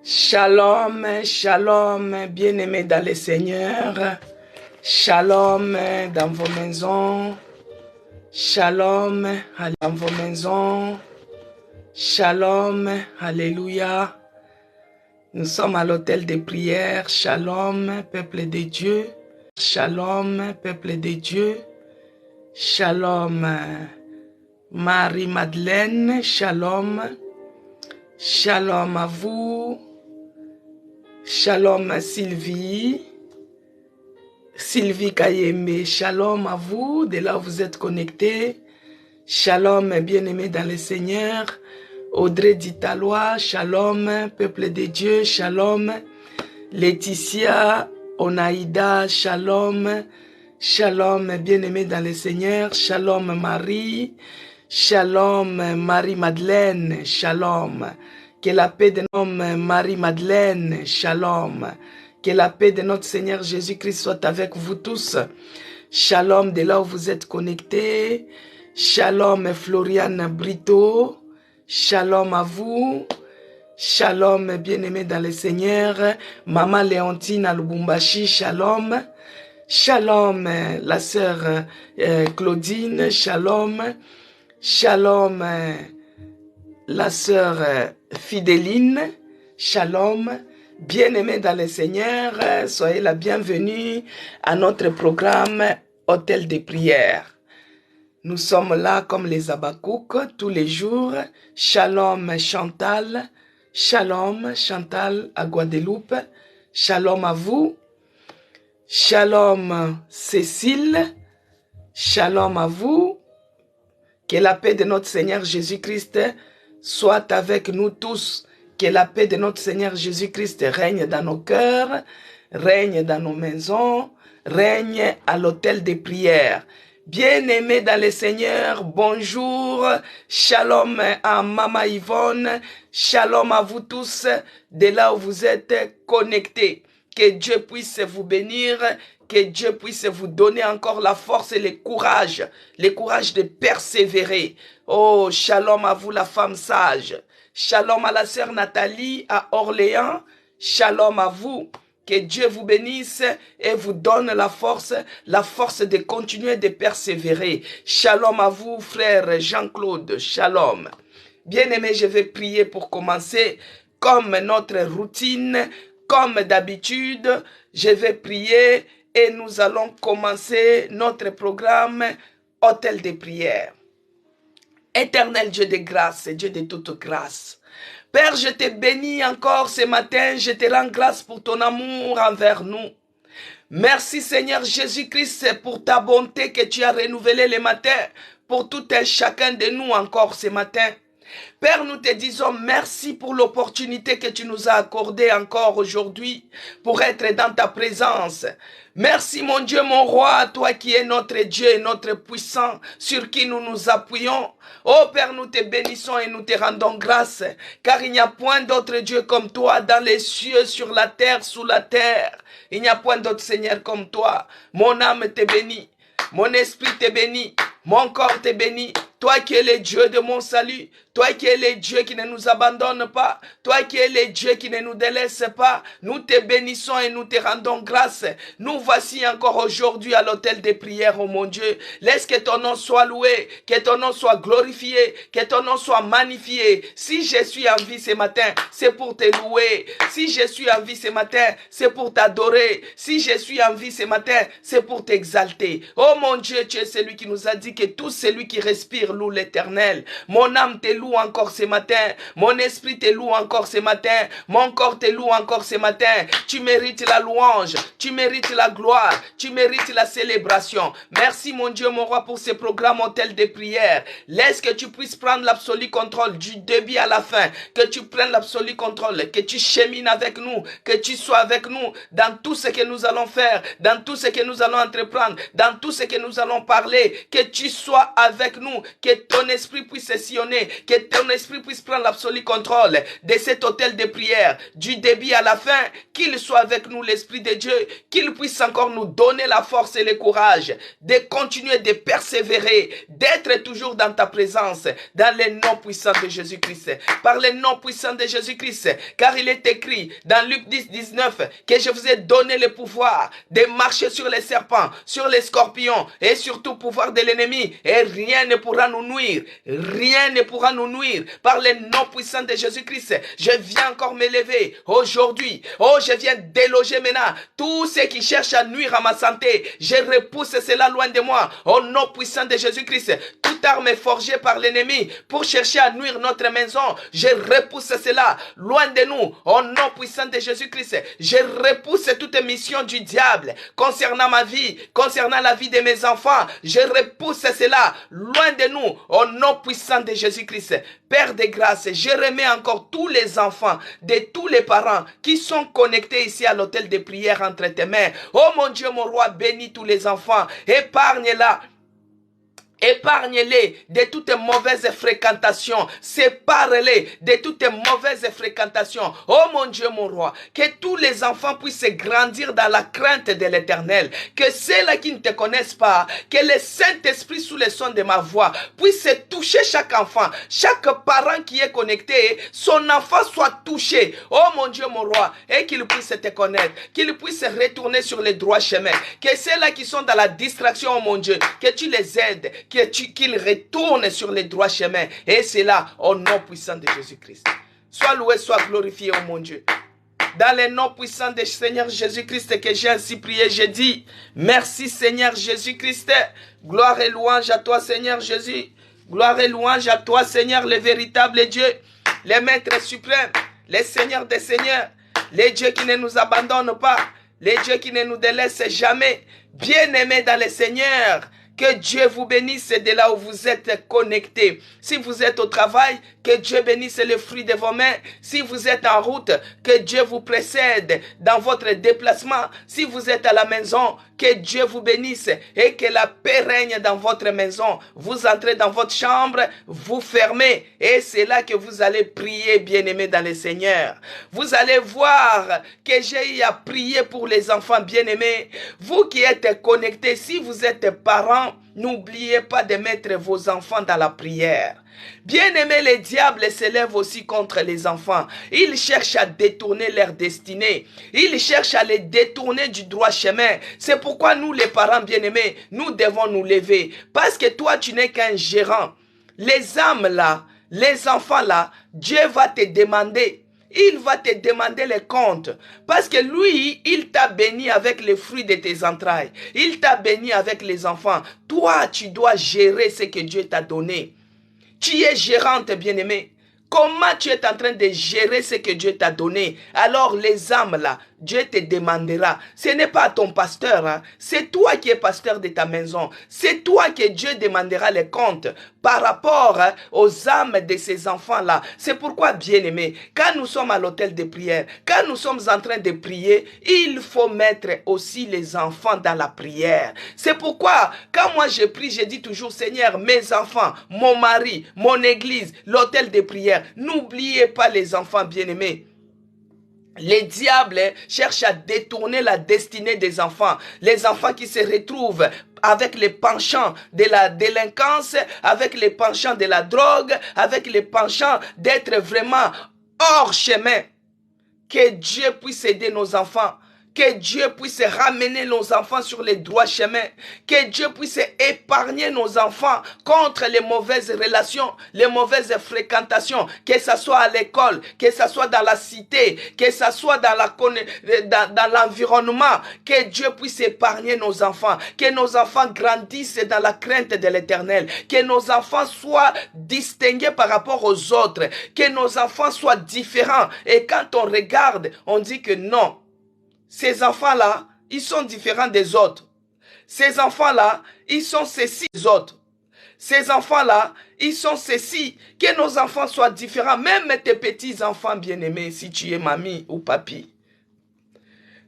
Shalom, shalom, bien-aimés dans le Seigneur. Shalom dans vos maisons. Shalom dans vos maisons. Shalom, alléluia. Nous sommes à l'hôtel de prière. Shalom, peuple de Dieu. Shalom, peuple de Dieu. Shalom, Marie-Madeleine. Shalom. Shalom à vous. Shalom Sylvie. Sylvie Kayembe. Shalom à vous, de là où vous êtes connectés. Shalom, bien-aimés dans le Seigneur. Audrey Ditalois. Shalom, peuple de Dieu. Shalom. Laetitia Onaïda. Shalom. Shalom, bien-aimés dans le Seigneur. Shalom Marie. Shalom Marie-Madeleine. Shalom. Que la paix de notre Marie-Madeleine, shalom. Que la paix de notre Seigneur Jésus-Christ soit avec vous tous. Shalom de là où vous êtes connectés. Shalom Floriane Brito. Shalom à vous. Shalom bien-aimés dans le Seigneur. Maman Léontine à Lubumbashi, shalom. Shalom la sœur Claudine, shalom. Shalom la sœur Fidéline, shalom, bien-aimés dans le Seigneur, soyez la bienvenue à notre programme Hôtel de prière. Nous sommes là comme les Habakkouks tous les jours. Shalom Chantal, shalom Chantal à Guadeloupe, shalom à vous. Shalom Cécile, shalom à vous. Que la paix de notre Seigneur Jésus-Christ soit avec nous tous. Que la paix de notre Seigneur Jésus-Christ règne dans nos cœurs, règne dans nos maisons, règne à l'hôtel des prières. Bien-aimés dans le Seigneur, bonjour, shalom à Mama Yvonne, shalom à vous tous de là où vous êtes connectés. Que Dieu puisse vous bénir, que Dieu puisse vous donner encore la force et le courage de persévérer. Oh, shalom à vous la femme sage. Shalom à la sœur Nathalie à Orléans. Shalom à vous. Que Dieu vous bénisse et vous donne la force de continuer de persévérer. Shalom à vous, frère Jean-Claude. Shalom. Bien-aimés, je vais prier pour commencer comme notre routine. Comme d'habitude, je vais prier et nous allons commencer notre programme Hôtel de prière. Éternel Dieu de grâce et Dieu de toute grâce, Père, je te bénis encore ce matin, je te rends grâce pour ton amour envers nous. Merci Seigneur Jésus-Christ pour ta bonté que tu as renouvelée le matin, pour tout un chacun de nous encore ce matin. Père, nous te disons merci pour l'opportunité que tu nous as accordée encore aujourd'hui pour être dans ta présence. Merci mon Dieu, mon roi, toi qui es notre Dieu et notre puissant, sur qui nous nous appuyons. Oh Père, nous te bénissons et nous te rendons grâce, car il n'y a point d'autre Dieu comme toi dans les cieux, sur la terre, sous la terre. Il n'y a point d'autre Seigneur comme toi. Mon âme te bénit, mon esprit te bénit, mon corps te bénit. Toi qui es le Dieu de mon salut, toi qui es le Dieu qui ne nous abandonne pas, toi qui es le Dieu qui ne nous délaisse pas, nous te bénissons et nous te rendons grâce. Nous voici encore aujourd'hui à l'hôtel des prières, oh mon Dieu. Laisse que ton nom soit loué, que ton nom soit glorifié, que ton nom soit magnifié. Si je suis en vie ce matin, c'est pour te louer. Si je suis en vie ce matin, c'est pour t'adorer. Si je suis en vie ce matin, c'est pour t'exalter. Oh mon Dieu, tu es celui qui nous a dit que tout celui qui respire loue l'Éternel. Mon âme te loue encore ce matin. Mon esprit te loue encore ce matin. Mon corps te loue encore ce matin. Tu mérites la louange. Tu mérites la gloire. Tu mérites la célébration. Merci mon Dieu, mon roi, pour ce programme hôtel de prière. Laisse que tu puisses prendre l'absolu contrôle du début à la fin. Que tu prennes l'absolu contrôle. Que tu chemines avec nous. Que tu sois avec nous dans tout ce que nous allons faire. Dans tout ce que nous allons entreprendre. Dans tout ce que nous allons parler. Que tu sois avec nous. Que ton esprit puisse sillonner, que Que ton esprit puisse prendre l'absolu contrôle de cet hôtel de prière, du début à la fin, qu'il soit avec nous, l'Esprit de Dieu, qu'il puisse encore nous donner la force et le courage de continuer, de persévérer, d'être toujours dans ta présence, dans le nom puissant de Jésus-Christ. Par le nom puissant de Jésus-Christ, car il est écrit dans Luc 10, 19, que je vous ai donné le pouvoir de marcher sur les serpents, sur les scorpions et sur tout pouvoir de l'ennemi, et rien ne pourra nous nuire. Rien ne pourra nous nuire. Par le nom puissant de Jésus-Christ, je viens encore m'élever aujourd'hui. Oh, je viens déloger maintenant tous ceux qui cherchent à nuire à ma santé. Je repousse cela loin de moi. Au nom puissant de Jésus-Christ, toute arme est forgée par l'ennemi pour chercher à nuire notre maison. Je repousse cela loin de nous. Au nom puissant de Jésus-Christ, je repousse toute mission du diable concernant ma vie, concernant la vie de mes enfants. Je repousse cela loin de nous. Au nom puissant de Jésus-Christ, Père de grâce, je remets encore tous les enfants de tous les parents qui sont connectés ici à l'hôtel de prière entre tes mains. Oh mon Dieu, mon roi, bénis tous les enfants. Épargne-la. Épargne-les de toutes mauvaises fréquentations. Sépare-les de toutes mauvaises fréquentations. Oh mon Dieu, mon roi, que tous les enfants puissent grandir dans la crainte de l'Éternel. Que ceux-là qui ne te connaissent pas, que le Saint-Esprit sous le son de ma voix puisse toucher chaque enfant. Chaque parent qui est connecté, son enfant soit touché. Oh mon Dieu, mon roi, et qu'il puisse te connaître. Qu'il puisse retourner sur les droits chemins. Que ceux-là qui sont dans la distraction, oh mon Dieu, que tu les aides. Qu'il retourne sur les droits chemins. Et c'est là, au nom puissant de Jésus-Christ. Sois loué, sois glorifié, oh mon Dieu. Dans le nom puissant du Seigneur Jésus-Christ que j'ai ainsi prié, j'ai dit, merci Seigneur Jésus-Christ. Gloire et louange à toi, Seigneur Jésus. Gloire et louange à toi, Seigneur, le véritable Dieu, le Maître suprême, le Seigneur des Seigneurs, le Dieu qui ne nous abandonne pas, le Dieu qui ne nous délaisse jamais. Bien-aimé dans le Seigneur, que Dieu vous bénisse de là où vous êtes connectés. Si vous êtes au travail, que Dieu bénisse le fruit de vos mains. Si vous êtes en route, que Dieu vous précède dans votre déplacement. Si vous êtes à la maison, que Dieu vous bénisse et que la paix règne dans votre maison. Vous entrez dans votre chambre, vous fermez et c'est là que vous allez prier, bien-aimés dans le Seigneur. Vous allez voir que j'ai eu à prier pour les enfants bien-aimés. Vous qui êtes connectés, si vous êtes parents, n'oubliez pas de mettre vos enfants dans la prière. Bien-aimés, les diables s'élèvent aussi contre les enfants. Ils cherchent à détourner leur destinée. Ils cherchent à les détourner du droit chemin. C'est pourquoi nous, les parents bien-aimés, nous devons nous lever. Parce que toi, tu n'es qu'un gérant. Les âmes là, les enfants là, Dieu va te demander. Il va te demander les comptes. Parce que lui, il t'a béni avec les fruits de tes entrailles. Il t'a béni avec les enfants. Toi, tu dois gérer ce que Dieu t'a donné. Tu es gérante, bien-aimée. Comment tu es en train de gérer ce que Dieu t'a donné? Alors les âmes là, Dieu te demandera. Ce n'est pas ton pasteur, hein? C'est toi qui es pasteur de ta maison. C'est toi que Dieu demandera les comptes par rapport aux âmes de ces enfants-là. C'est pourquoi, bien-aimés, quand nous sommes à l'hôtel de prière, quand nous sommes en train de prier, il faut mettre aussi les enfants dans la prière. C'est pourquoi, quand moi je prie, je dis toujours, Seigneur, mes enfants, mon mari, mon église, l'hôtel de prière, n'oubliez pas les enfants bien-aimés. Les diables cherchent à détourner la destinée des enfants. Les enfants qui se retrouvent avec les penchants de la délinquance, avec les penchants de la drogue, avec les penchants d'être vraiment hors chemin. Que Dieu puisse aider nos enfants. Que Dieu puisse ramener nos enfants sur les droits chemins. Que Dieu puisse épargner nos enfants contre les mauvaises relations, les mauvaises fréquentations. Que ce soit à l'école, que ce soit dans la cité, que ce soit dans l'environnement. Que Dieu puisse épargner nos enfants. Que nos enfants grandissent dans la crainte de l'Éternel. Que nos enfants soient distingués par rapport aux autres. Que nos enfants soient différents. Et quand on regarde, on dit que non. Ces enfants-là, ils sont différents des autres. Ces enfants-là, ils sont ceci des autres. Ces enfants-là, ils sont ceci. Que nos enfants soient différents. Même tes petits-enfants bien-aimés, si tu es mamie ou papi.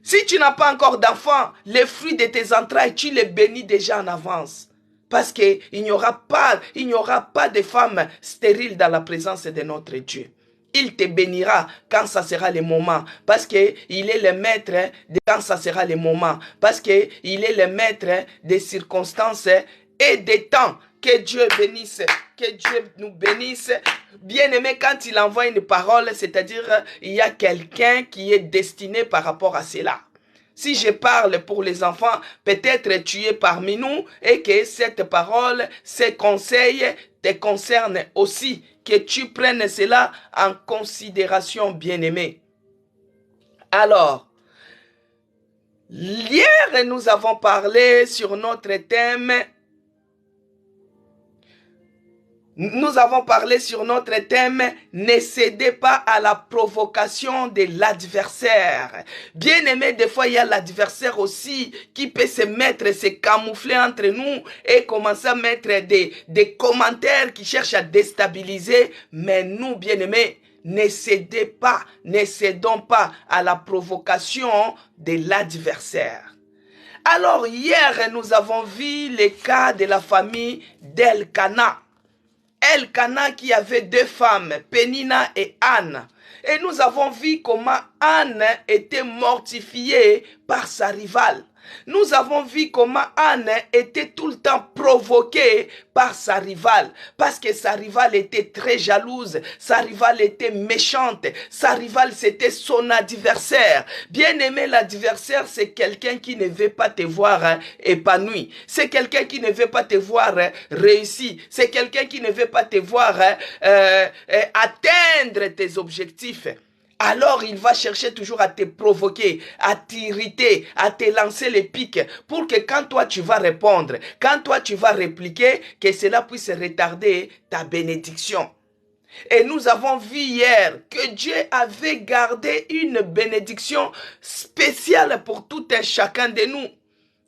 Si tu n'as pas encore d'enfants, les fruits de tes entrailles, tu les bénis déjà en avance. Parce qu'il n'y aura pas de femmes stériles dans la présence de notre Dieu. Il te bénira quand ça sera le moment. Parce qu'il est le maître de quand ça sera le moment. Parce qu'il est le maître des circonstances et des temps. Que Dieu bénisse. Que Dieu nous bénisse. Bien-aimé, quand il envoie une parole, c'est-à-dire il y a quelqu'un qui est destiné par rapport à cela. Si je parle pour les enfants, peut-être tu es parmi nous et que cette parole, ces conseils te concernent aussi. Que tu prennes cela en considération, bien-aimé. Alors, hier, nous avons parlé sur notre thème. Nous avons parlé sur notre thème, ne cédez pas à la provocation de l'adversaire. Bien aimé, des fois il y a l'adversaire aussi qui peut se mettre, se camoufler entre nous et commencer à mettre des commentaires qui cherchent à déstabiliser. Mais nous, bien aimés, ne cédons pas à la provocation de l'adversaire. Alors hier, nous avons vu le cas de la famille d'Elkana. Elkana qui avait deux femmes, Pénina et Anne. Et nous avons vu comment Anne était mortifiée par sa rivale. Nous avons vu comment Anne était tout le temps provoquée par sa rivale. Parce que sa rivale était très jalouse. Sa rivale était méchante. Sa rivale, c'était son adversaire. Bien aimé, l'adversaire, c'est quelqu'un qui ne veut pas te voir épanoui. C'est quelqu'un qui ne veut pas te voir réussi. C'est quelqu'un qui ne veut pas te voir atteindre tes objectifs. Alors il va chercher toujours à te provoquer, à t'irriter, à te lancer les pics pour que quand toi tu vas répondre, quand toi tu vas répliquer, que cela puisse retarder ta bénédiction. Et nous avons vu hier que Dieu avait gardé une bénédiction spéciale pour tout un chacun de nous.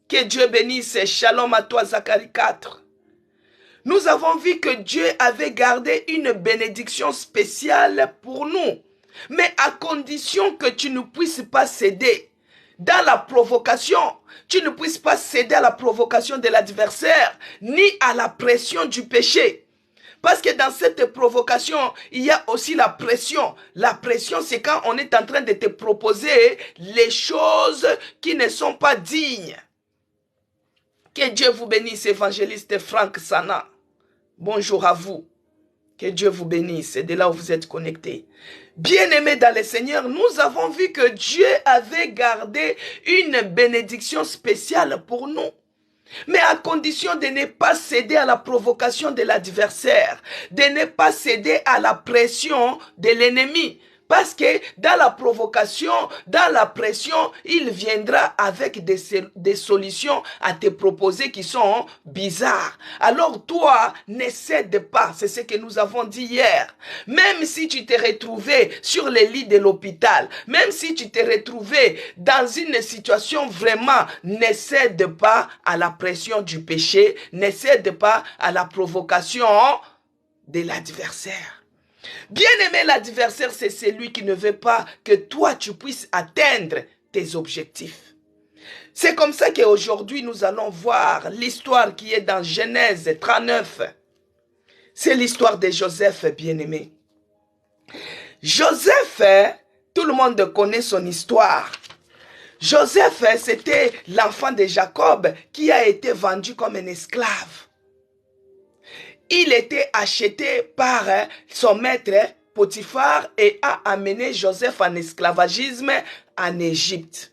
Que Dieu bénisse. Shalom à toi, Zacharie 4. Nous avons vu que Dieu avait gardé une bénédiction spéciale pour nous. Mais à condition que tu ne puisses pas céder dans la provocation, tu ne puisses pas céder à la provocation de l'adversaire, ni à la pression du péché. Parce que dans cette provocation, il y a aussi la pression. La pression, c'est quand on est en train de te proposer les choses qui ne sont pas dignes. Que Dieu vous bénisse, évangéliste Franck Sana. Bonjour à vous. Que Dieu vous bénisse, et de là où vous êtes connectés. Bien-aimés dans le Seigneur, nous avons vu que Dieu avait gardé une bénédiction spéciale pour nous. Mais à condition de ne pas céder à la provocation de l'adversaire, de ne pas céder à la pression de l'ennemi. Parce que dans la provocation, dans la pression, il viendra avec des solutions à te proposer qui sont bizarres. Alors toi, ne cède pas. C'est ce que nous avons dit hier. Même si tu t'es retrouvé sur les lits de l'hôpital, même si tu t'es retrouvé dans une situation vraiment, ne cède pas à la pression du péché, ne cède pas à la provocation de l'adversaire. Bien-aimé, l'adversaire, c'est celui qui ne veut pas que toi, tu puisses atteindre tes objectifs. C'est comme ça qu'aujourd'hui, nous allons voir l'histoire qui est dans Genèse 39. C'est l'histoire de Joseph, bien-aimé. Joseph, tout le monde connaît son histoire. Joseph, c'était l'enfant de Jacob qui a été vendu comme un esclave. Il était acheté par son maître Potiphar et a amené Joseph en esclavagisme en Égypte.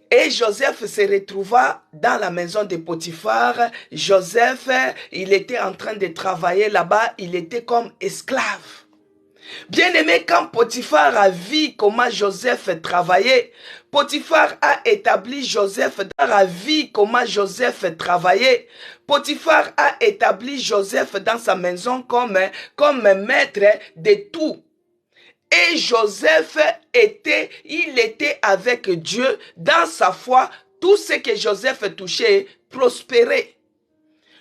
Et Joseph se retrouva dans la maison de Potiphar. Joseph, il était en train de travailler là-bas, il était comme esclave. Bien-aimé, quand Potiphar a vu comment Joseph travaillait, Potiphar a établi Joseph dans la vie, comment Joseph travaillait. Potiphar a établi Joseph dans sa maison comme maître de tout. Et Joseph il était avec Dieu dans sa foi. Tout ce que Joseph touchait prospérait.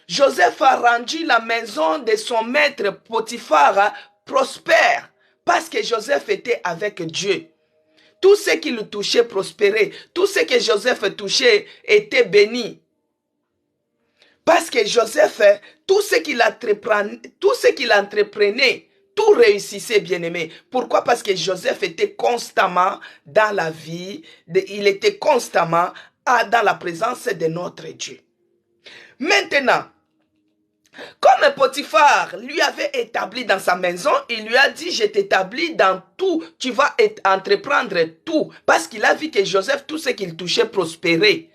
Joseph a rendu la maison de son maître Potiphar prospère parce que Joseph était avec Dieu. Tout ce qu'il touchait prospérait. Tout ce que Joseph touchait était béni. Parce que Joseph, tout ce qu'il entreprenait, tout réussissait, bien-aimé. Pourquoi? Parce que Joseph était constamment dans la vie, il était constamment dans la présence de notre Dieu. Maintenant, comme Potiphar lui avait établi dans sa maison, il lui a dit, je t'établis dans tout, tu vas entreprendre tout. Parce qu'il a vu que Joseph, tout ce qu'il touchait prospérait.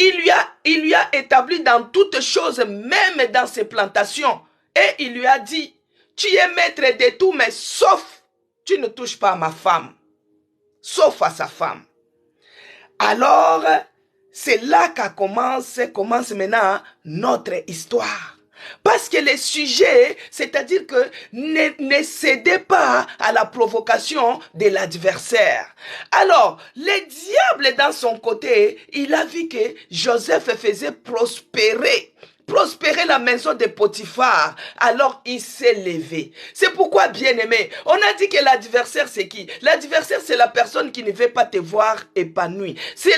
Il lui a établi dans toutes choses, même dans ses plantations. Et il lui a dit, tu es maître de tout, mais sauf, tu ne touches pas à ma femme. Sauf à sa femme. Alors, c'est là qu'a commence maintenant notre histoire. Parce que le sujet, c'est-à-dire que ne cédez pas à la provocation de l'adversaire. Alors, le diable dans son côté, il a vu que Joseph faisait prospérer la maison de Potiphar, alors il s'est levé. C'est pourquoi, bien-aimé, on a dit que l'adversaire, c'est qui? L'adversaire, c'est la personne qui ne veut pas te voir épanoui. C'est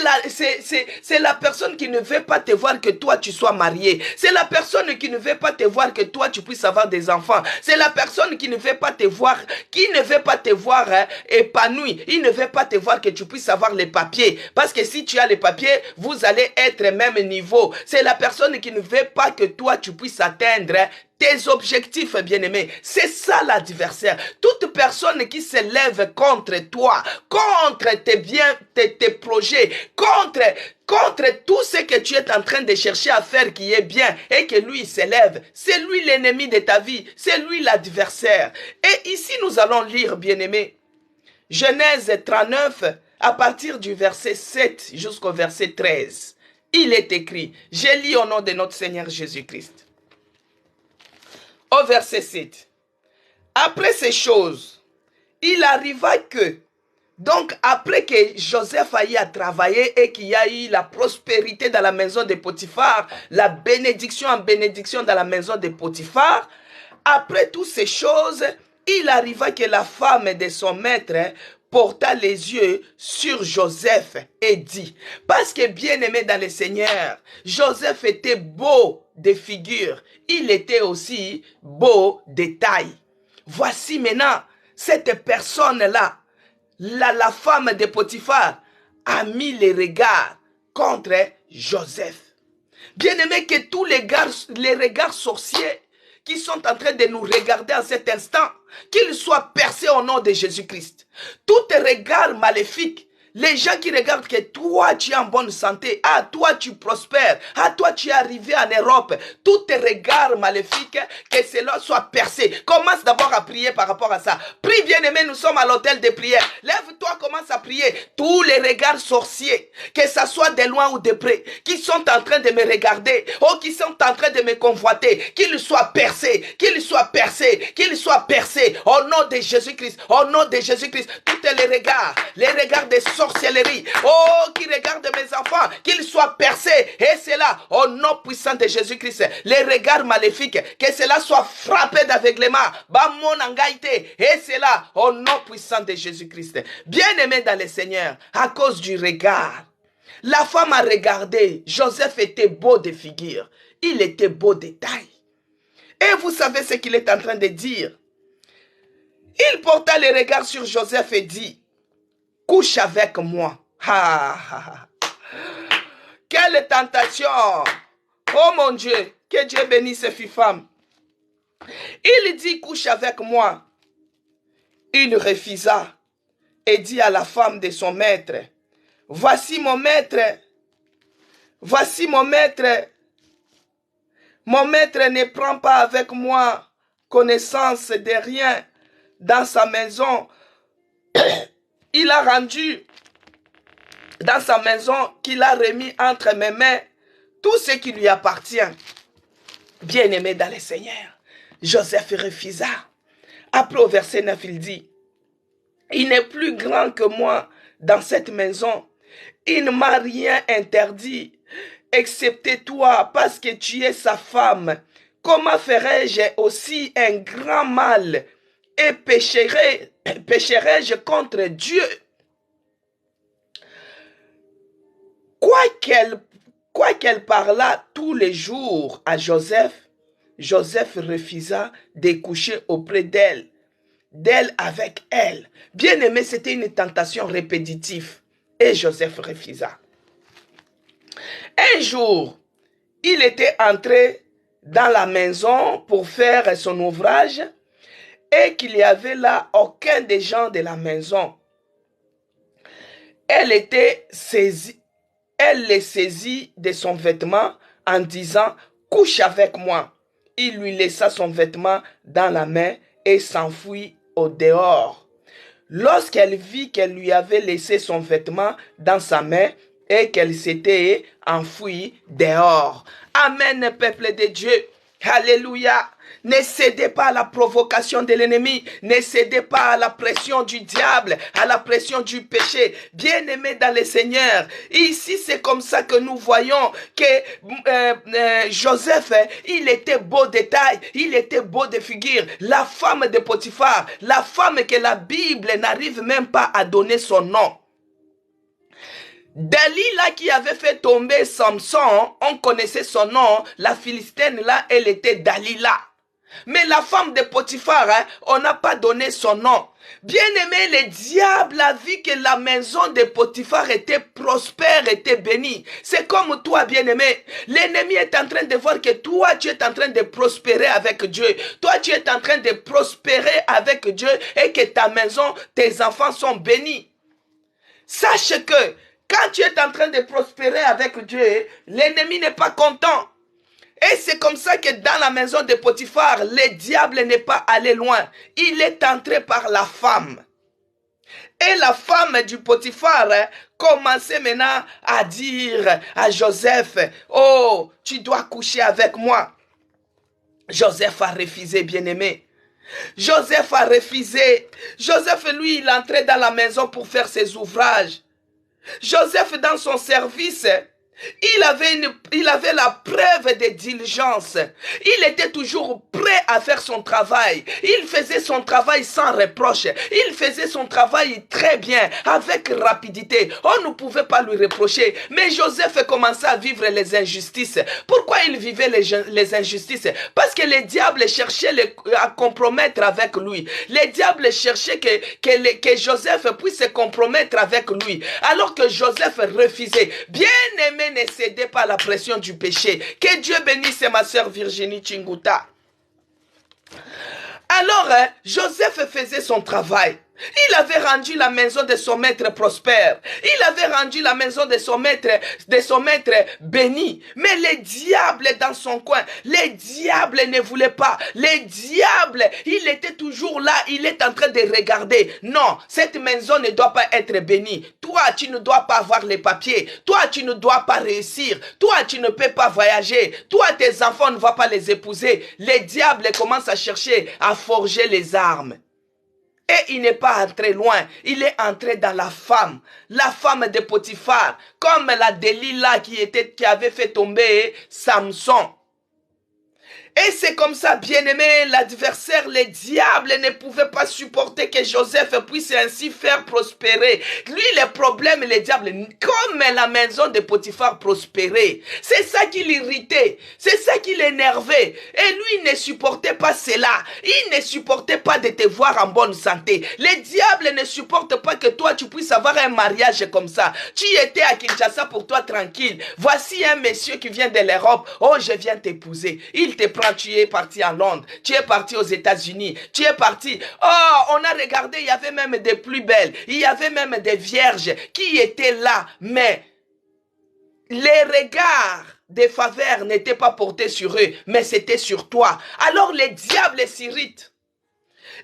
la personne qui ne veut pas te voir que toi, tu sois marié. C'est la personne qui ne veut pas te voir que toi, tu puisses avoir des enfants. C'est la personne qui ne veut pas te voir, épanoui. Il ne veut pas te voir que tu puisses avoir les papiers. Parce que si tu as les papiers, vous allez être même niveau. C'est la personne qui ne veut pas que toi, tu puisses atteindre tes objectifs, bien-aimés. C'est ça l'adversaire. Toute personne qui se lève contre toi, contre tes biens, tes projets, contre tout ce que tu es en train de chercher à faire qui est bien et que lui s'élève, c'est lui l'ennemi de ta vie, c'est lui l'adversaire. Et ici, nous allons lire, bien-aimés, Genèse 39, à partir du verset 7 jusqu'au verset 13. Il est écrit, je lis au nom de notre Seigneur Jésus-Christ. Au verset 7. Après ces choses, il arriva que, donc après que Joseph a eu à travailler et qu'il y a eu la prospérité dans la maison de Potiphar, la bénédiction en bénédiction dans la maison de Potiphar, après toutes ces choses, il arriva que la femme de son maître porta les yeux sur Joseph et dit, parce que bien-aimé dans le Seigneur, Joseph était beau de figure, il était aussi beau de taille. Voici maintenant cette personne-là, la femme de Potiphar, a mis les regards contre Joseph. Bien-aimé, que tous les regards sorciers qui sont en train de nous regarder en cet instant, qu'ils soient percés au nom de Jésus-Christ. Tout regard maléfique, les gens qui regardent que toi tu es en bonne santé, toi tu prospères, toi tu es arrivé en Europe, tout regard maléfique, que cela soit percé. Commence d'abord à prier par rapport à ça. Prie, bien-aimé, nous sommes à l'hôtel de prière. Lève-toi, commence à prier. Tous les regards sorciers, que ça soit de loin ou de près, qui sont en train de me regarder, qui sont en train de me convoiter, qu'ils soient percés, qu'ils soient percés, qu'ils soient percés, au nom de Jésus-Christ, au nom de Jésus-Christ. Tous les regards des sorcellerie, qui regarde mes enfants, qu'ils soient percés, et cela au nom puissant de Jésus-Christ. Les regards maléfiques, que cela soit frappé d'aveuglement, et cela au nom puissant de Jésus-Christ. Bien-aimé dans le Seigneur, à cause du regard, la femme a regardé, Joseph était beau de figure, il était beau de taille. Et vous savez ce qu'il est en train de dire. Il porta les regards sur Joseph et dit, couche avec moi. Quelle tentation! Oh mon Dieu, que Dieu bénisse ces femmes. Il dit, couche avec moi. Il refusa et dit à la femme de son maître, voici mon maître. Voici mon maître. Mon maître ne prend pas avec moi connaissance de rien dans sa maison. Il a rendu dans sa maison qu'il a remis entre mes mains tout ce qui lui appartient. Bien-aimé dans le Seigneur, Joseph refusa. Après au verset 9, il dit, il n'est plus grand que moi dans cette maison. Il ne m'a rien interdit, excepté toi, parce que tu es sa femme. Comment ferais-je aussi un grand mal et pécherai-je contre Dieu? Quoiqu'elle parlât tous les jours à Joseph, Joseph refusa de coucher auprès d'elle avec elle. Bien aimé, c'était une tentation répétitive. Et Joseph refusa. Un jour, il était entré dans la maison pour faire son ouvrage et qu'il n'y avait là aucun des gens de la maison. Elle le saisit de son vêtement en disant « Couche avec moi ». Il lui laissa son vêtement dans la main et s'enfuit au dehors. Lorsqu'elle vit qu'elle lui avait laissé son vêtement dans sa main et qu'elle s'était enfuie dehors. Amen, peuple de Dieu. Alléluia. Ne cédez pas à la provocation de l'ennemi. Ne cédez pas à la pression du diable, à la pression du péché. Bien-aimés dans le Seigneur, ici c'est comme ça que nous voyons que Joseph, il était beau de taille, il était beau de figure. La femme de Potiphar, la femme que la Bible n'arrive même pas à donner son nom. Dalila qui avait fait tomber Samson, on connaissait son nom, la Philistine là, elle était Dalila. Mais la femme de Potiphar, on n'a pas donné son nom. Bien aimé, le diable a vu que la maison de Potiphar était prospère, était bénie. C'est comme toi, bien aimé. L'ennemi est en train de voir que toi, tu es en train de prospérer avec Dieu. Toi, tu es en train de prospérer avec Dieu et que ta maison, tes enfants sont bénis. Sache que quand tu es en train de prospérer avec Dieu, l'ennemi n'est pas content. Et c'est comme ça que dans la maison de Potiphar, le diable n'est pas allé loin. Il est entré par la femme. Et la femme du Potiphar commençait maintenant à dire à Joseph, « Oh, tu dois coucher avec moi. » Joseph a refusé, bien-aimé. Joseph a refusé. Joseph, lui, il entrait dans la maison pour faire ses ouvrages. Joseph, dans son service, il avait la preuve de diligence. Il était toujours prêt à faire son travail. Il faisait son travail sans reproche. Il faisait son travail très bien, avec rapidité. On ne pouvait pas lui reprocher. Mais Joseph commençait à vivre les injustices. Pourquoi il vivait les injustices? Parce que le diable cherchait à compromettre avec lui. Le diable cherchait que Joseph puisse se compromettre avec lui. Alors que Joseph refusait. Bien aimé, ne cédez pas à la pression du péché. Que Dieu bénisse ma sœur Virginie Chinguta. Alors, Joseph faisait son travail. Il avait rendu la maison de son maître prospère. Il avait rendu la maison de son maître béni. Mais le diable dans son coin, le diable ne voulait pas. Le diable, il était toujours là, il est en train de regarder. Non, cette maison ne doit pas être bénie. Toi, tu ne dois pas avoir les papiers. Toi, tu ne dois pas réussir. Toi, tu ne peux pas voyager. Toi, tes enfants ne vont pas les épouser. Le diable commence à chercher à forger les armes. Et il n'est pas entré loin, il est entré dans la femme de Potiphar, comme la Delilah qui avait fait tomber Samson. Et c'est comme ça, bien-aimé, l'adversaire, le diable, ne pouvait pas supporter que Joseph puisse ainsi faire prospérer. Lui, le problème, le diable, comme la maison de Potiphar prospérait, c'est ça qui l'irritait, c'est ça qui l'énervait. Et lui, il ne supportait pas cela. Il ne supportait pas de te voir en bonne santé. Le diable ne supporte pas que toi, tu puisses avoir un mariage comme ça. Tu étais à Kinshasa pour toi tranquille. Voici un monsieur qui vient de l'Europe. Oh, je viens t'épouser. Il te prend. Tu es parti à Londres, tu es parti aux États-Unis, tu es parti. Oh, on a regardé, il y avait même des plus belles, il y avait même des vierges qui étaient là, mais les regards des faveurs n'étaient pas portés sur eux, mais c'était sur toi. Alors le diable s'irrite.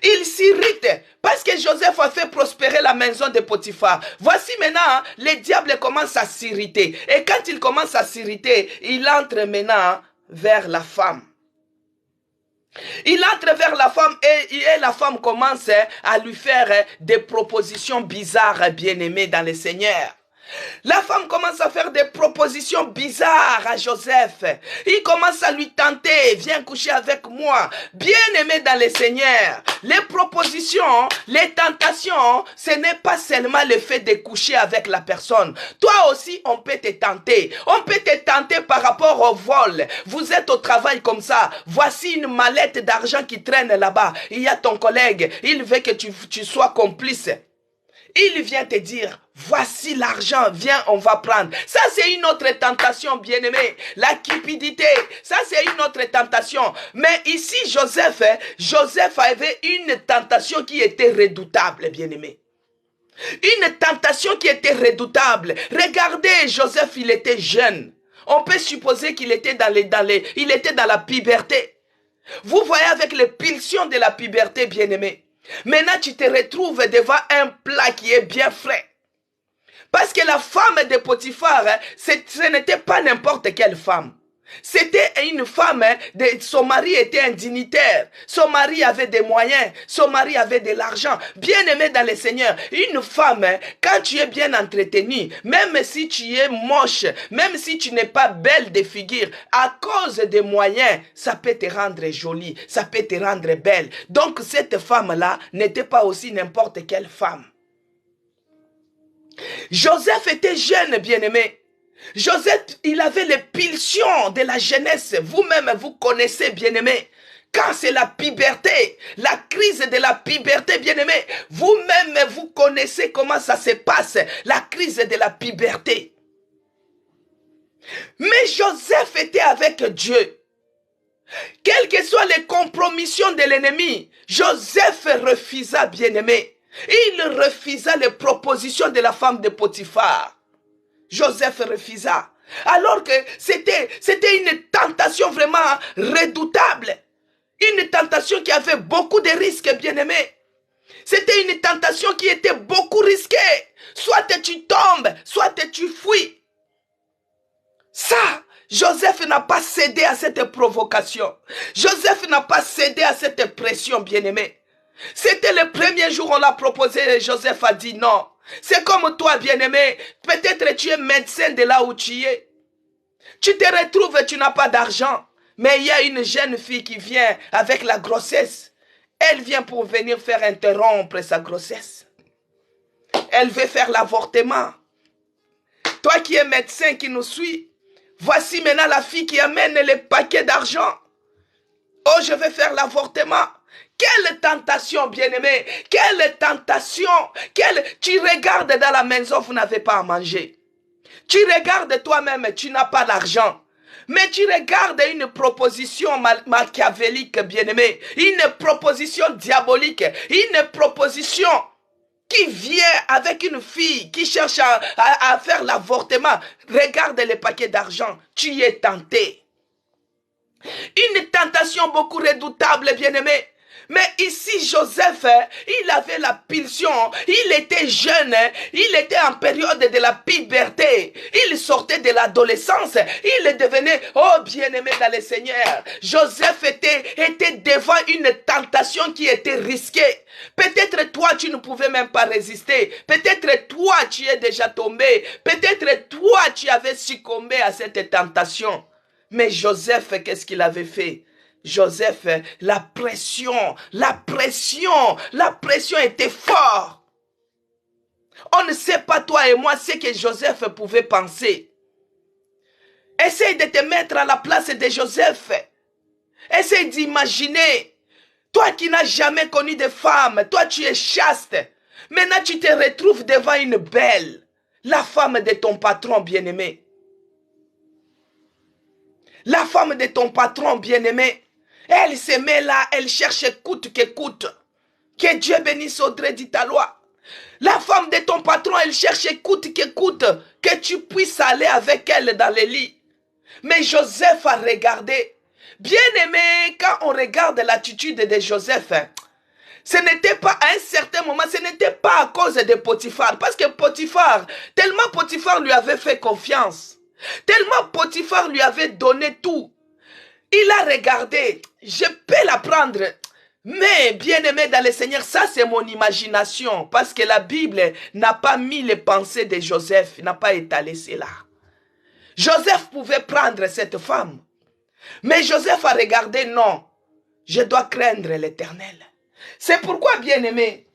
Il s'irrite parce que Joseph a fait prospérer la maison de Potiphar. Voici maintenant, le diable commence à s'irriter. Et quand il commence à s'irriter, il entre maintenant vers la femme. Il entre vers la femme et la femme commence à lui faire des propositions bizarres, bien-aimées dans le Seigneur. La femme commence à faire des propositions bizarres à Joseph. Il commence à lui tenter, viens coucher avec moi. Bien-aimé dans le Seigneur, les propositions, les tentations, ce n'est pas seulement le fait de coucher avec la personne. Toi aussi, on peut te tenter. On peut te tenter par rapport au vol. Vous êtes au travail comme ça. Voici une mallette d'argent qui traîne là-bas. Il y a ton collègue. Il veut que tu sois complice. Il vient te dire, voici l'argent, viens, on va prendre. Ça, c'est une autre tentation, bien-aimé. La cupidité, ça, c'est une autre tentation. Mais ici, Joseph avait une tentation qui était redoutable, bien-aimé. Une tentation qui était redoutable. Regardez, Joseph, il était jeune. On peut supposer qu'il était il était dans la puberté. Vous voyez avec les pulsions de la puberté, bien-aimé. Maintenant, tu te retrouves devant un plat qui est bien frais. Parce que la femme de Potiphar, ce n'était pas n'importe quelle femme. C'était une femme, son mari était un dignitaire, son mari avait des moyens, son mari avait de l'argent. Bien aimé dans le Seigneur, une femme, quand tu es bien entretenue, même si tu es moche, même si tu n'es pas belle de figure, à cause des moyens, ça peut te rendre jolie, ça peut te rendre belle. Donc cette femme-là n'était pas aussi n'importe quelle femme. Joseph était jeune, bien-aimé. Joseph, il avait les pulsions de la jeunesse. Vous-même, vous connaissez, bien-aimé. Quand c'est la puberté, la crise de la puberté, bien-aimé, vous-même, vous connaissez comment ça se passe, la crise de la puberté. Mais Joseph était avec Dieu. Quelles que soient les compromissions de l'ennemi, Joseph refusa, bien-aimé. Il refusa les propositions de la femme de Potiphar. Joseph refusa. Alors que c'était une tentation vraiment redoutable. Une tentation qui avait beaucoup de risques, bien-aimés. C'était une tentation qui était beaucoup risquée. Soit tu tombes, soit tu fuis. Ça, Joseph n'a pas cédé à cette provocation. Joseph n'a pas cédé à cette pression, bien-aimé. C'était le premier jour où on l'a proposé, Joseph a dit non. C'est comme toi, bien-aimé. Peut-être tu es médecin de là où tu es. Tu te retrouves et tu n'as pas d'argent. Mais il y a une jeune fille qui vient avec la grossesse. Elle vient pour venir faire interrompre sa grossesse. Elle veut faire l'avortement. Toi qui es médecin qui nous suis, voici maintenant la fille qui amène les paquets d'argent. Oh, je vais faire l'avortement. Quelle tentation, bien-aimé. Quelle tentation. Tu regardes dans la maison, vous n'avez pas à manger. Tu regardes toi-même, tu n'as pas d'argent. Mais tu regardes une proposition machiavélique, bien-aimé. Une proposition diabolique. Une proposition qui vient avec une fille qui cherche à faire l'avortement. Regarde les paquets d'argent. Tu y es tenté. Une tentation beaucoup redoutable, bien-aimé. Mais ici, Joseph, il avait la pulsion, il était jeune, il était en période de la puberté, il sortait de l'adolescence, il devenait, oh bien-aimé dans le Seigneur. Joseph était devant une tentation qui était risquée. Peut-être toi, tu ne pouvais même pas résister. Peut-être toi, tu es déjà tombé. Peut-être toi, tu avais succombé à cette tentation. Mais Joseph, qu'est-ce qu'il avait fait? Joseph, la pression était forte. On ne sait pas, toi et moi, ce que Joseph pouvait penser. Essaye de te mettre à la place de Joseph. Essaye d'imaginer. Toi qui n'as jamais connu de femme, toi tu es chaste. Maintenant tu te retrouves devant une belle, la femme de ton patron bien-aimé. La femme de ton patron bien-aimé. Elle se met là, elle cherche coûte que coûte. Que Dieu bénisse Audrey dit ta loi. La femme de ton patron, elle cherche coûte que coûte, que tu puisses aller avec elle dans le lit. Mais Joseph a regardé. Bien aimé, quand on regarde l'attitude de Joseph, ce n'était pas à un certain moment, ce n'était pas à cause de Potiphar. Parce que Potiphar, tellement Potiphar lui avait fait confiance. Tellement Potiphar lui avait donné tout. Il a regardé, je peux la prendre. Mais, bien-aimé dans le Seigneur, ça c'est mon imagination. Parce que la Bible n'a pas mis les pensées de Joseph, n'a pas étalé cela. Joseph pouvait prendre cette femme. Mais Joseph a regardé, non, je dois craindre l'Éternel. C'est pourquoi, bien-aimé,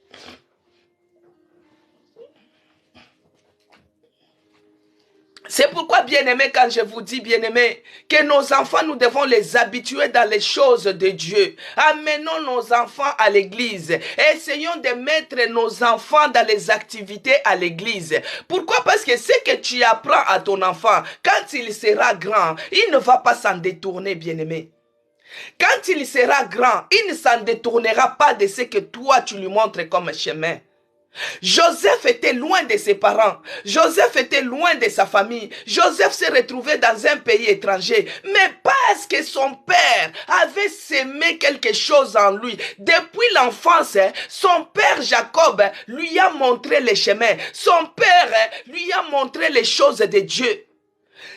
c'est pourquoi, bien-aimé, quand je vous dis, bien-aimé, que nos enfants, nous devons les habituer dans les choses de Dieu. Amenons nos enfants à l'église. Essayons de mettre nos enfants dans les activités à l'église. Pourquoi? Parce que ce que tu apprends à ton enfant, quand il sera grand, il ne va pas s'en détourner, bien-aimé. Quand il sera grand, il ne s'en détournera pas de ce que toi, tu lui montres comme chemin. Joseph était loin de ses parents. Joseph était loin de sa famille. Joseph s'est retrouvé dans un pays étranger. Mais parce que son père avait sémé quelque chose en lui. Depuis l'enfance, son père Jacob lui a montré les chemins. Son père lui a montré les choses de Dieu.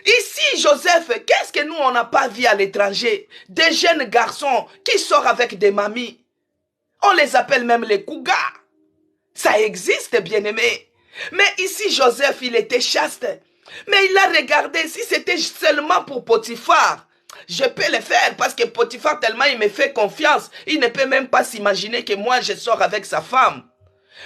Ici, Joseph, qu'est-ce que nous, on n'a pas vu à l'étranger? Des jeunes garçons qui sortent avec des mamies. On les appelle même les cougars. Ça existe, bien-aimé. Mais ici, Joseph, il était chaste. Mais il a regardé, si c'était seulement pour Potiphar, je peux le faire parce que Potiphar, tellement il me fait confiance, il ne peut même pas s'imaginer que moi, je sors avec sa femme.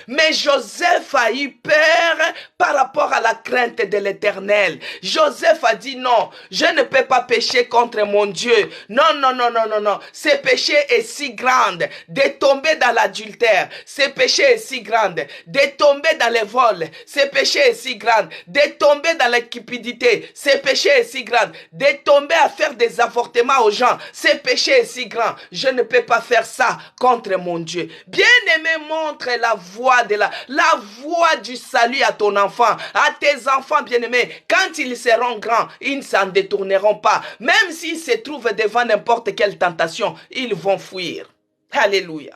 Mais Joseph a eu peur par rapport à la crainte de l'Éternel. Joseph a dit non, je ne peux pas pécher contre mon Dieu. Non, non, non, non, non, non. Ce péché est si grand de tomber dans l'adultère. Ce péché est si grand de tomber dans le vol. Ce péché est si grand de tomber dans la cupidité. Ce péché est si grand de tomber à faire des avortements aux gens. Ce péché est si grand. Je ne peux pas faire ça contre mon Dieu. Bien-aimé, montre la voie de la voie du salut à ton enfant, à tes enfants bien-aimés. Quand ils seront grands, ils ne s'en détourneront pas. Même s'ils se trouvent devant n'importe quelle tentation, ils vont fuir. Alléluia.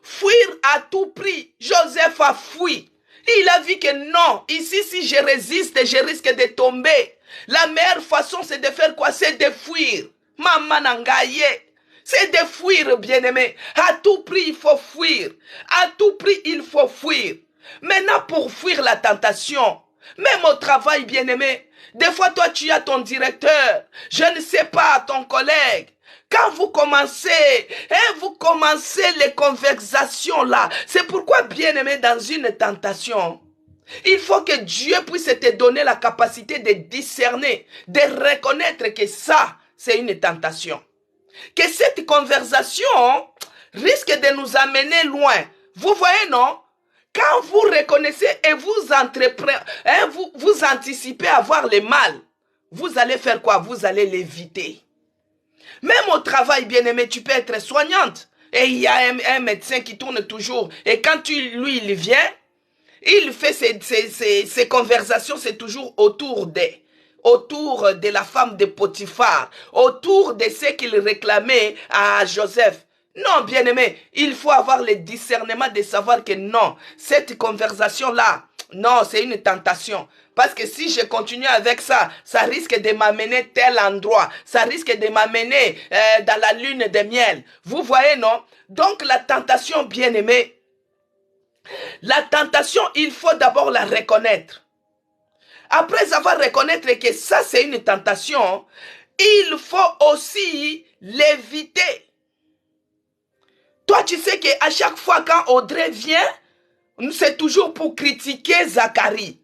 Fuir à tout prix. Joseph a fui. Il a vu que non, ici si je résiste, je risque de tomber. La meilleure façon c'est de faire quoi? C'est de fuir. Maman nangaye. C'est de fuir, bien-aimé. À tout prix, il faut fuir. À tout prix, il faut fuir. Maintenant, pour fuir la tentation, même au travail, bien-aimé, des fois, toi, tu as ton directeur, je ne sais pas, ton collègue. Quand vous commencez les conversations là, c'est pourquoi, bien-aimé, dans une tentation, il faut que Dieu puisse te donner la capacité de discerner, de reconnaître que ça, c'est une tentation. Que cette conversation risque de nous amener loin. Vous voyez, non? Quand vous reconnaissez et vous entreprenez, vous anticipez avoir le mal, vous allez faire quoi? Vous allez l'éviter. Même au travail, bien-aimé, tu peux être soignante. Et il y a un médecin qui tourne toujours. Et quand lui, il vient, il fait ses conversations, c'est toujours autour de la femme de Potiphar, autour de ce qu'il réclamait à Joseph. Non, bien-aimé, il faut avoir le discernement de savoir que non, cette conversation-là, non, c'est une tentation. Parce que si je continue avec ça, ça risque de m'amener tel endroit. Ça risque de m'amener dans la lune de miel. Vous voyez, non? Donc la tentation, bien-aimé, la tentation, il faut d'abord la reconnaître. Après avoir reconnaître que ça c'est une tentation, il faut aussi l'éviter. Toi tu sais qu'à chaque fois quand Audrey vient, c'est toujours pour critiquer Zacharie.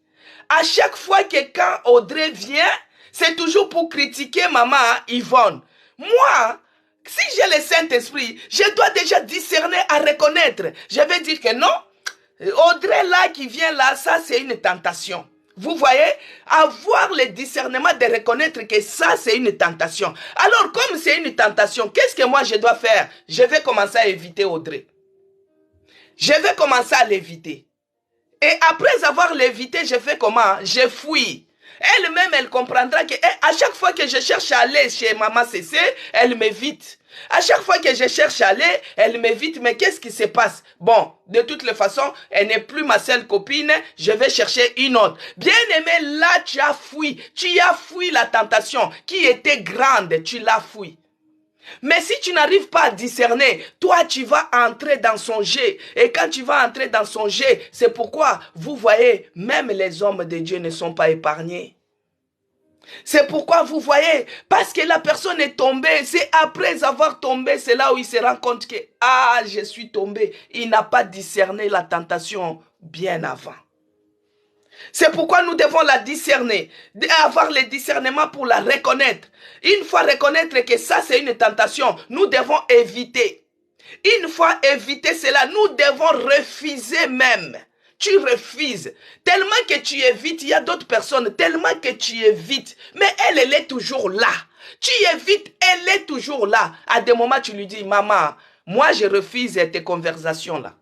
À chaque fois que quand Audrey vient, c'est toujours pour critiquer maman Yvonne. Moi, si j'ai le Saint-Esprit, je dois déjà discerner à reconnaître. Je vais dire que non, Audrey là qui vient là, ça c'est une tentation. Vous voyez, avoir le discernement de reconnaître que ça c'est une tentation. Alors comme c'est une tentation, qu'est-ce que moi je dois faire? Je vais commencer à éviter Audrey. Je vais commencer à l'éviter. Et après avoir l'évité, je fais comment? Je fuis. Elle-même, elle comprendra que à chaque fois que je cherche à aller chez maman Cécé, elle m'évite. À chaque fois que je cherche à aller, elle m'évite. Mais qu'est-ce qui se passe? Bon, de toutes les façons, elle n'est plus ma seule copine. Je vais chercher une autre. Bien aimé, là, tu as fui. Tu as fui la tentation qui était grande. Tu l'as fui. Mais si tu n'arrives pas à discerner, toi tu vas entrer dans son jet. Et quand tu vas entrer dans son jet, c'est pourquoi vous voyez, même les hommes de Dieu ne sont pas épargnés. C'est pourquoi vous voyez, parce que la personne est tombée, c'est après avoir tombé, c'est là où il se rend compte que, ah, je suis tombé. Il n'a pas discerné la tentation bien avant. C'est pourquoi nous devons la discerner, avoir le discernement pour la reconnaître. Une fois reconnaître que ça c'est une tentation, nous devons éviter. Une fois éviter cela, nous devons refuser même. Tu refuses. Tellement que tu évites, il y a d'autres personnes, tellement que tu évites, mais elle est toujours là. Tu évites, elle est toujours là. À des moments, tu lui dis, maman, moi je refuse tes conversations là.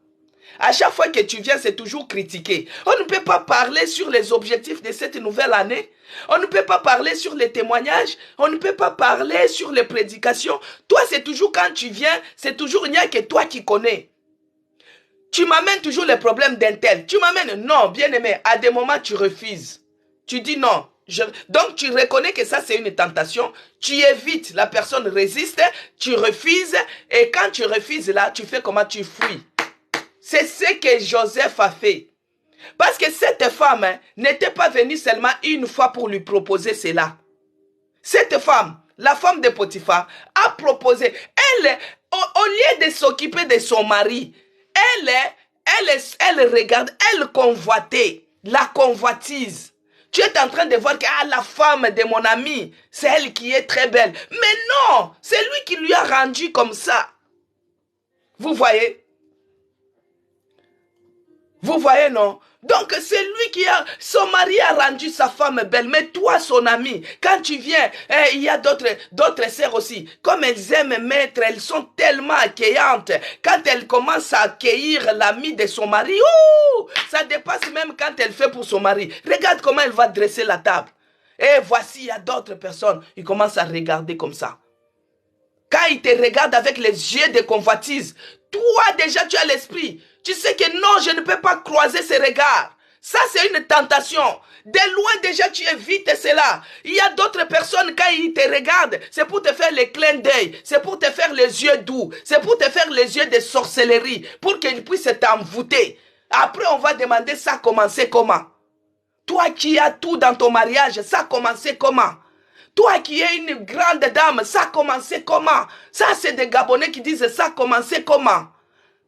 À chaque fois que tu viens, c'est toujours critiquer. On ne peut pas parler sur les objectifs de cette nouvelle année. On ne peut pas parler sur les témoignages. On ne peut pas parler sur les prédications. Toi, c'est toujours quand tu viens, c'est toujours il n'y a que toi qui connais. Tu m'amènes toujours les problèmes d'un tel. Tu m'amènes, non, bien aimé, à des moments tu refuses. Tu dis non. Donc tu reconnais que ça c'est une tentation. Tu évites, la personne résiste, tu refuses. Et quand tu refuses là, tu fais comment? Tu fuis. C'est ce que Joseph a fait. Parce que cette femme n'était pas venue seulement une fois pour lui proposer cela. Cette femme, la femme de Potiphar, a proposé. Elle, au lieu de s'occuper de son mari, elle regarde, elle convoitait, la convoitise. Tu es en train de voir que la femme de mon ami, c'est elle qui est très belle. Mais non, c'est lui qui lui a rendu comme ça. Vous voyez? Vous voyez, non? Donc, c'est lui qui a... Son mari a rendu sa femme belle. Mais toi, son ami, quand tu viens, il y a d'autres sœurs aussi. Comme elles aiment mettre, elles sont tellement accueillantes. Quand elles commencent à accueillir l'ami de son mari, ça dépasse même quand elle fait pour son mari. Regarde comment elle va dresser la table. Et voici, il y a d'autres personnes. Ils commencent à regarder comme ça. Quand ils te regardent avec les yeux de convoitise, toi déjà tu as l'esprit. Tu sais que non, je ne peux pas croiser ces regards. Ça c'est une tentation. De loin déjà tu évites cela. Il y a d'autres personnes quand ils te regardent, c'est pour te faire les clins d'œil, c'est pour te faire les yeux doux, c'est pour te faire les yeux de sorcellerie, pour qu'ils puissent t'envoûter. Après on va demander ça a commencé comment? Toi qui as tout dans ton mariage, ça a commencé comment? Toi qui es une grande dame, ça a commencé comment? Ça, c'est des Gabonais qui disent ça a commencé comment?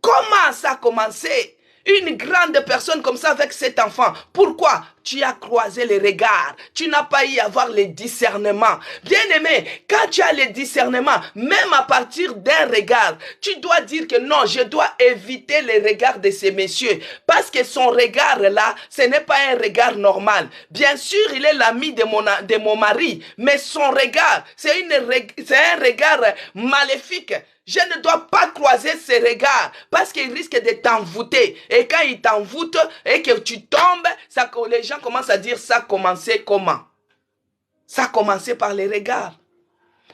Comment ça a commencé? Une grande personne comme ça avec cet enfant. Pourquoi? Tu as croisé les regards. Tu n'as pas eu à avoir le discernement. Bien aimé, quand tu as le discernement, même à partir d'un regard, tu dois dire que non, je dois éviter les regards de ces messieurs. Parce que son regard là, ce n'est pas un regard normal. Bien sûr, il est l'ami de mon mari. Mais son regard, c'est un regard maléfique. Je ne dois pas croiser ces regards parce qu'il risque de t'envoûter. Et quand il t'envoûte et que tu tombes, ça, les gens commencent à dire ça a commencé comment? Ça a commencé par les regards.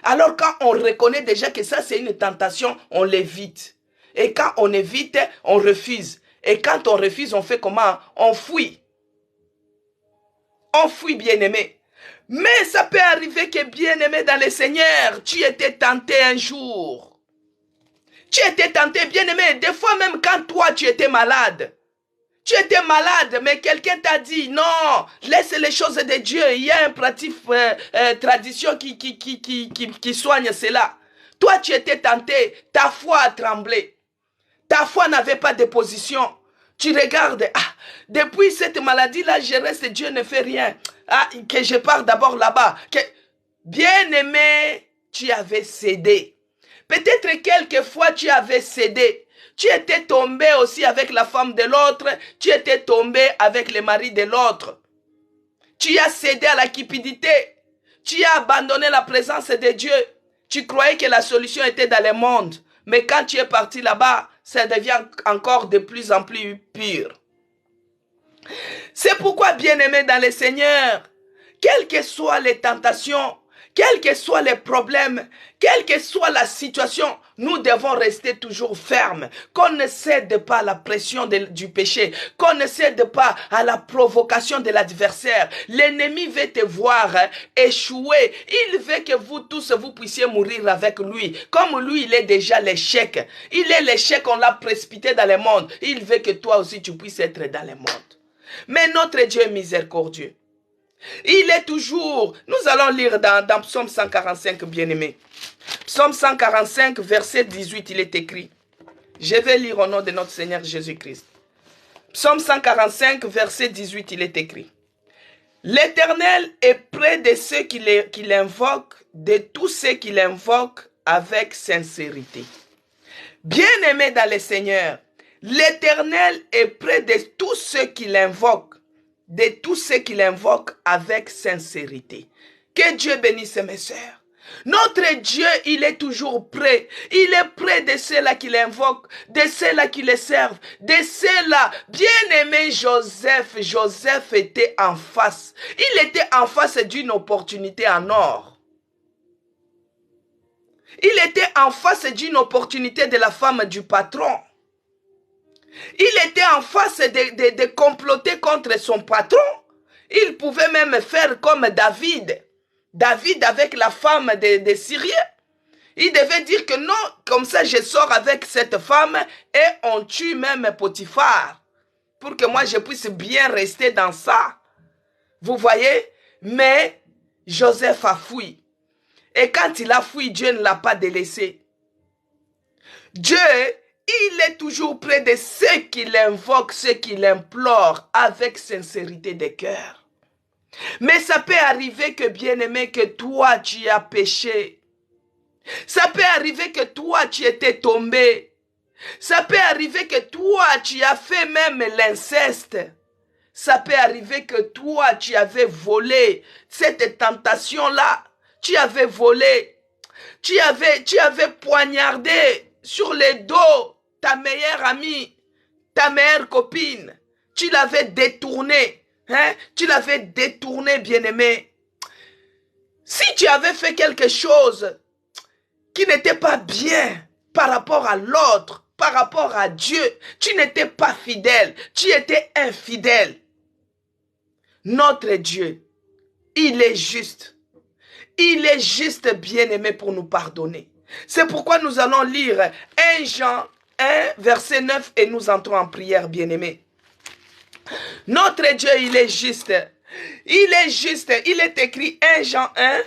Alors quand on reconnaît déjà que ça c'est une tentation, on l'évite. Et quand on évite, on refuse. Et quand on refuse, on fait comment? On fuit. On fuit, bien-aimé. Mais ça peut arriver que bien-aimé dans le Seigneur, tu étais tenté un jour. Tu étais tenté, bien-aimé, des fois même quand toi tu étais malade. Tu étais malade, mais quelqu'un t'a dit, non, laisse les choses de Dieu. Il y a une tradition qui soigne cela. Toi tu étais tenté, ta foi a tremblé. Ta foi n'avait pas de position. Tu regardes, depuis cette maladie-là, je reste, Dieu ne fait rien. Que je pars d'abord là-bas. Bien-aimé, tu avais cédé. Peut-être quelquefois tu avais cédé. Tu étais tombé aussi avec la femme de l'autre. Tu étais tombé avec le mari de l'autre. Tu as cédé à la cupidité. Tu as abandonné la présence de Dieu. Tu croyais que la solution était dans le monde. Mais quand tu es parti là-bas, ça devient encore de plus en plus pur. C'est pourquoi, bien-aimé dans le Seigneur, quelles que soient les tentations, quels que soient les problèmes, quelle que soit la situation, nous devons rester toujours fermes, qu'on ne cède pas à la pression du péché, qu'on ne cède pas à la provocation de l'adversaire. L'ennemi veut te voir échouer. Il veut que vous tous, vous puissiez mourir avec lui. Comme lui, il est déjà l'échec. Il est l'échec, on l'a précipité dans le monde. Il veut que toi aussi, tu puisses être dans le monde. Mais notre Dieu est miséricordieux. Il est toujours, nous allons lire dans Psaume 145, bien-aimé. Psaume 145, verset 18, il est écrit. Je vais lire au nom de notre Seigneur Jésus-Christ. Psaume 145, verset 18, il est écrit. L'Éternel est près de ceux qui l'invoquent, de tous ceux qui l'invoquent avec sincérité. Bien-aimé dans le Seigneur, l'Éternel est près de tous ceux qui l'invoquent, de tous ceux qui l'invoquent avec sincérité. Que Dieu bénisse mes sœurs. Notre Dieu, il est toujours prêt. Il est près de ceux-là qui l'invoquent, de ceux-là qui le servent, de ceux-là. Bien-aimé Joseph, Joseph était en face. Il était en face d'une opportunité en or. Il était en face d'une opportunité de la femme du patron. Il était en face de comploter contre son patron. Il pouvait même faire comme David. David avec la femme des Syriens. Il devait dire que non, comme ça je sors avec cette femme et on tue même Potiphar. Pour que moi je puisse bien rester dans ça. Vous voyez? Mais Joseph a fui. Et quand il a fui, Dieu ne l'a pas délaissé. Dieu, il est toujours près de ceux qui l'invoquent, ceux qui l'implorent avec sincérité de cœur. Mais ça peut arriver que, bien-aimé, que toi, tu as péché. Ça peut arriver que toi, tu étais tombé. Ça peut arriver que toi, tu as fait même l'inceste. Ça peut arriver que toi, tu avais volé cette tentation-là. Tu avais volé. Tu avais poignardé sur le dos ta meilleure amie, ta meilleure copine. Tu l'avais détournée. Hein? Tu l'avais détourné, bien-aimé. Si tu avais fait quelque chose qui n'était pas bien par rapport à l'autre, par rapport à Dieu, tu n'étais pas fidèle, tu étais infidèle. Notre Dieu, il est juste. Il est juste, bien-aimé, pour nous pardonner. C'est pourquoi nous allons lire 1 Jean 1, verset 9 et nous entrons en prière, bien-aimé. Notre Dieu, il est juste. Il est juste. Il est écrit 1 Jean 1,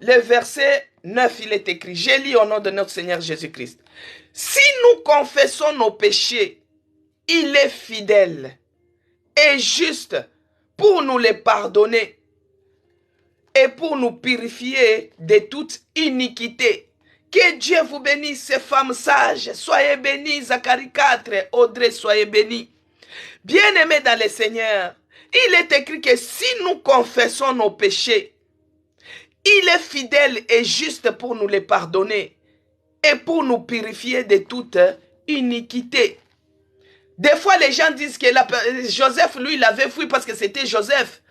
le verset 9, il est écrit. Je lis au nom de notre Seigneur Jésus-Christ. Si nous confessons nos péchés, il est fidèle et juste pour nous les pardonner et pour nous purifier de toute iniquité. Que Dieu vous bénisse, ces femmes sages. Soyez bénis, Zacharie 4, Audrey, soyez bénis. Bien-aimés dans le Seigneur, il est écrit que si nous confessons nos péchés, il est fidèle et juste pour nous les pardonner et pour nous purifier de toute iniquité. Des fois, les gens disent que Joseph, lui, il avait fui parce que c'était Joseph.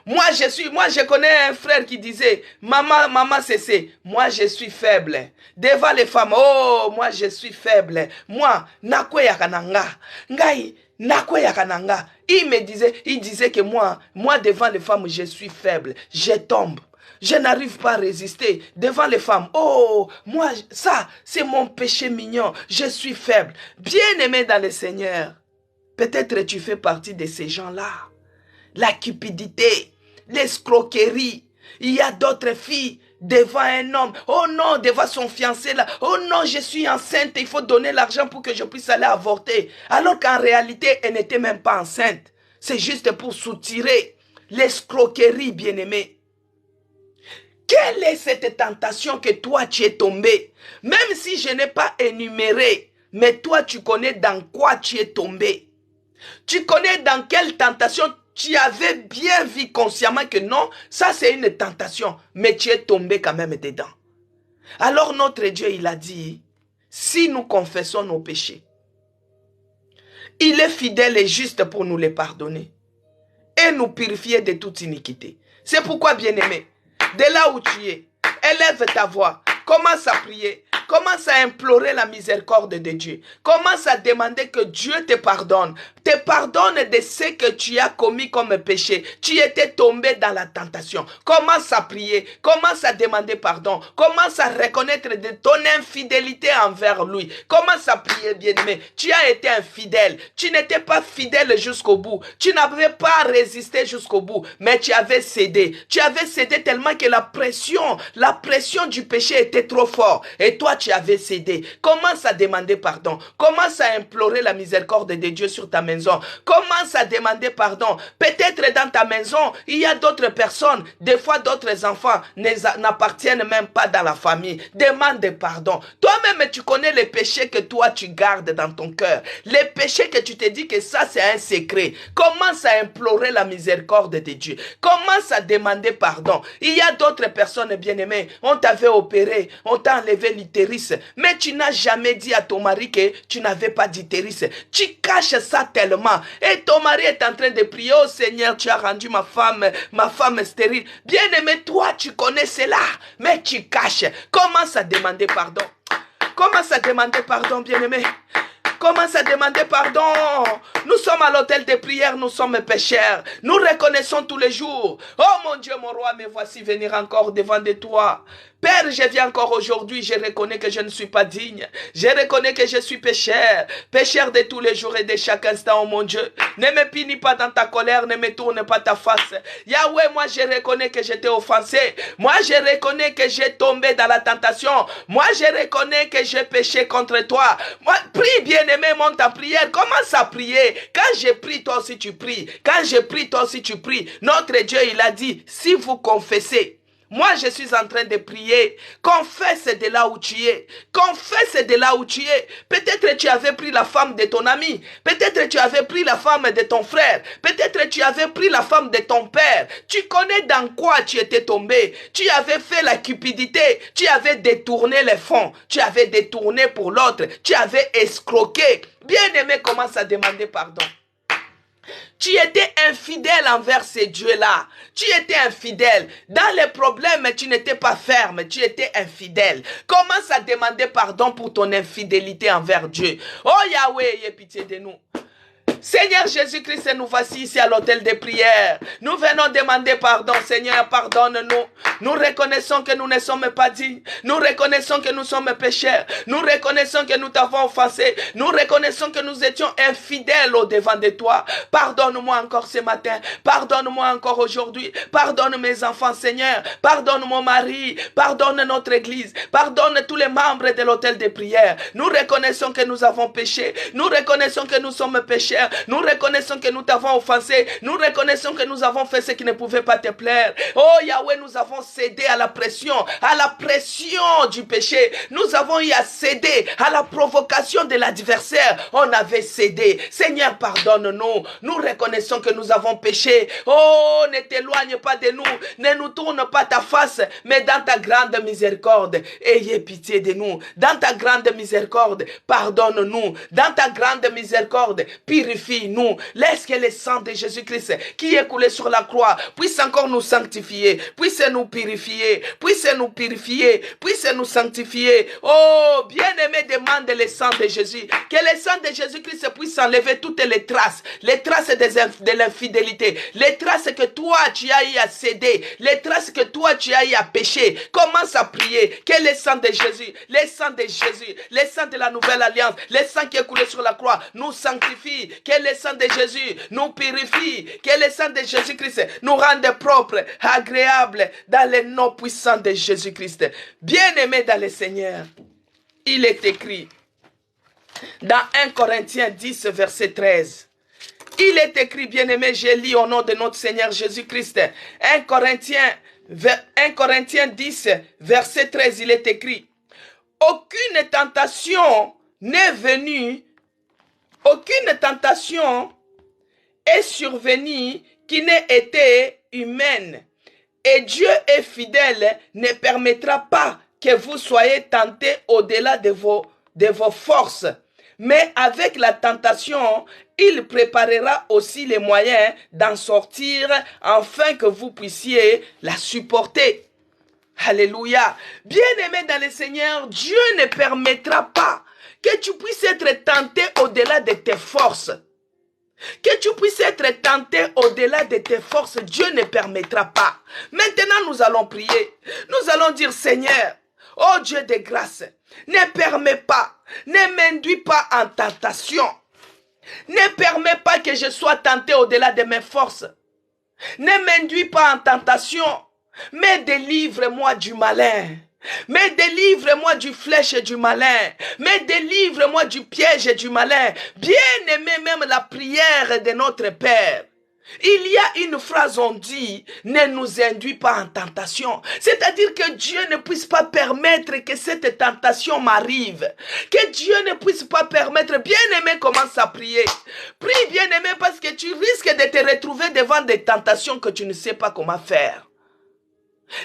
Moi, je connais un frère qui disait, maman, c'est, moi, je suis faible. Devant les femmes, oh, moi, je suis faible. Moi, nakwe yakananga. Ngai, nakwe yakananga. Il disait que moi, devant les femmes, je suis faible. Je tombe. Je n'arrive pas à résister devant les femmes. Oh, moi, ça, c'est mon péché mignon. Je suis faible. Bien-aimé dans le Seigneur, peut-être tu fais partie de ces gens-là. La cupidité, l'escroquerie. Il y a d'autres filles devant un homme. Oh non, devant son fiancé là. Oh non, je suis enceinte. Il faut donner l'argent pour que je puisse aller avorter. Alors qu'en réalité, elle n'était même pas enceinte. C'est juste pour soutirer l'escroquerie, bien-aimé. Quelle est cette tentation que toi tu es tombé? Même si je n'ai pas énuméré, mais toi tu connais dans quoi tu es tombé. Tu connais dans quelle tentation tu avais bien vu consciemment que non, ça c'est une tentation, mais tu es tombé quand même dedans. Alors notre Dieu, il a dit, si nous confessons nos péchés, il est fidèle et juste pour nous les pardonner et nous purifier de toute iniquité. C'est pourquoi, bien-aimé, de là où tu es, élève ta voix, commence à prier, Commence à implorer la miséricorde de Dieu. Commence à demander que Dieu te pardonne. Te pardonne de ce que tu as commis comme péché. Tu étais tombé dans la tentation. Commence à prier. Commence à demander pardon. Commence à reconnaître de ton infidélité envers lui. Commence à prier, bien-aimé. Tu as été infidèle. Tu n'étais pas fidèle jusqu'au bout. Tu n'avais pas résisté jusqu'au bout. Mais tu avais cédé. Tu avais cédé tellement que la pression du péché était trop forte. Et toi, tu avais cédé. Commence à demander pardon. Commence à implorer la miséricorde de Dieu sur ta maison. Commence à demander pardon. Peut-être dans ta maison, il y a d'autres personnes, des fois d'autres enfants n'appartiennent même pas dans la famille. Demande pardon. Toi-même, tu connais les péchés que toi, tu gardes dans ton cœur. Les péchés que tu te dis que ça, c'est un secret. Commence à implorer la miséricorde de Dieu. Commence à demander pardon. Il y a d'autres personnes bien-aimées. On t'avait opéré, on t'a enlevé l'utérus, mais tu n'as jamais dit à ton mari que tu n'avais pas d'utérus. Tu caches ça tellement. Et ton mari est en train de prier, oh Seigneur, tu as rendu ma femme stérile. Bien-aimé, toi, tu connais cela, mais tu caches. Commence à demander pardon. Commence à demander pardon, bien-aimé. Commence à demander pardon. Nous sommes à l'autel de prière, nous sommes pécheurs. Nous reconnaissons tous les jours. Oh mon Dieu, mon roi, me voici venir encore devant de toi. Père, je viens encore aujourd'hui, je reconnais que je ne suis pas digne. Je reconnais que je suis pécheur. Pécheur de tous les jours et de chaque instant, oh mon Dieu. Ne me punis pas dans ta colère, ne me tourne pas ta face. Yahweh, moi je reconnais que j'étais offensé. Moi je reconnais que j'ai tombé dans la tentation. Moi je reconnais que j'ai péché contre toi. Moi, prie bien-aimé, monte ta prière. Commence à prier. Quand je prie, toi aussi tu pries. Quand je prie, toi aussi tu pries. Notre Dieu, il a dit, si vous confessez, moi, je suis en train de prier. Confesse de là où tu es. Confesse de là où tu es. Peut-être tu avais pris la femme de ton ami. Peut-être tu avais pris la femme de ton frère. Peut-être tu avais pris la femme de ton père. Tu connais dans quoi tu étais tombé. Tu avais fait la cupidité. Tu avais détourné les fonds. Tu avais détourné pour l'autre. Tu avais escroqué. Bien-aimé, commence à demander pardon. Tu étais infidèle envers ces dieux-là. Tu étais infidèle. Dans les problèmes, tu n'étais pas ferme. Tu étais infidèle. Commence à demander pardon pour ton infidélité envers Dieu. Oh Yahweh, aie pitié de nous. Seigneur Jésus-Christ, nous voici ici à l'autel des prières. Nous venons demander pardon. Seigneur, pardonne-nous. Nous reconnaissons que nous ne sommes pas dignes. Nous reconnaissons que nous sommes pécheurs. Nous reconnaissons que nous t'avons offensé. Nous reconnaissons que nous étions infidèles au devant de toi. Pardonne-moi encore ce matin. Pardonne-moi encore aujourd'hui. Pardonne mes enfants, Seigneur. Pardonne mon mari. Pardonne notre église. Pardonne tous les membres de l'autel des prières. Nous reconnaissons que nous avons péché. Nous reconnaissons que nous sommes pécheurs. Nous reconnaissons que nous t'avons offensé. Nous reconnaissons que nous avons fait ce qui ne pouvait pas te plaire. Oh Yahweh, nous avons cédé à la pression du péché. Nous avons eu à céder à la provocation de l'adversaire. On avait cédé. Seigneur, pardonne-nous. Nous reconnaissons que nous avons péché. Oh, ne t'éloigne pas de nous. Ne nous tourne pas ta face, mais dans ta grande miséricorde, ayez pitié de nous. Dans ta grande miséricorde, pardonne-nous. Dans ta grande miséricorde, purifie-nous. Laisse que le sang de Jésus-Christ qui est coulé sur la croix puisse encore nous sanctifier, puisse nous purifier, puisse nous purifier, puisse nous sanctifier. Oh, bien-aimé, demande le sang de Jésus. Que le sang de Jésus-Christ puisse enlever toutes les traces de l'infidélité, les traces que toi tu as eu à céder, les traces que toi tu as eu à pécher. Commence à prier que le sang de Jésus, le sang de Jésus, le sang de la nouvelle alliance, le sang qui est coulé sur la croix nous sanctifie, que le sang de Jésus nous purifie, que le sang de Jésus-Christ nous rende propres, agréables dans le nom puissant de Jésus-Christ. Bien-aimé dans le Seigneur, il est écrit dans 1 Corinthiens 10, verset 13. Il est écrit, bien-aimé, je lis au nom de notre Seigneur Jésus-Christ. 1 Corinthiens 10, verset 13, il est écrit: aucune tentation n'est venue, aucune tentation est survenue qui n'ait été humaine. Et Dieu est fidèle, ne permettra pas que vous soyez tentés au-delà de vos forces. Mais avec la tentation, il préparera aussi les moyens d'en sortir afin que vous puissiez la supporter. Alléluia. Bien-aimé dans le Seigneur, Dieu ne permettra pas que tu puisses être tenté au-delà de tes forces. Que tu puisses être tenté au-delà de tes forces, Dieu ne permettra pas. Maintenant, nous allons prier. Nous allons dire, Seigneur, oh Dieu de grâce, ne permets pas, ne m'induis pas en tentation. Ne permets pas que je sois tenté au-delà de mes forces. Ne m'induis pas en tentation, mais délivre-moi du malin. Mais délivre-moi du flèche et du malin. Mais délivre-moi du piège et du malin. Bien-aimé, même la prière de notre Père. Il y a une phrase, on dit, ne nous induis pas en tentation. C'est-à-dire que Dieu ne puisse pas permettre que cette tentation m'arrive. Que Dieu ne puisse pas permettre. Bien-aimé, commence à prier. Prie, bien-aimé, parce que tu risques de te retrouver devant des tentations que tu ne sais pas comment faire.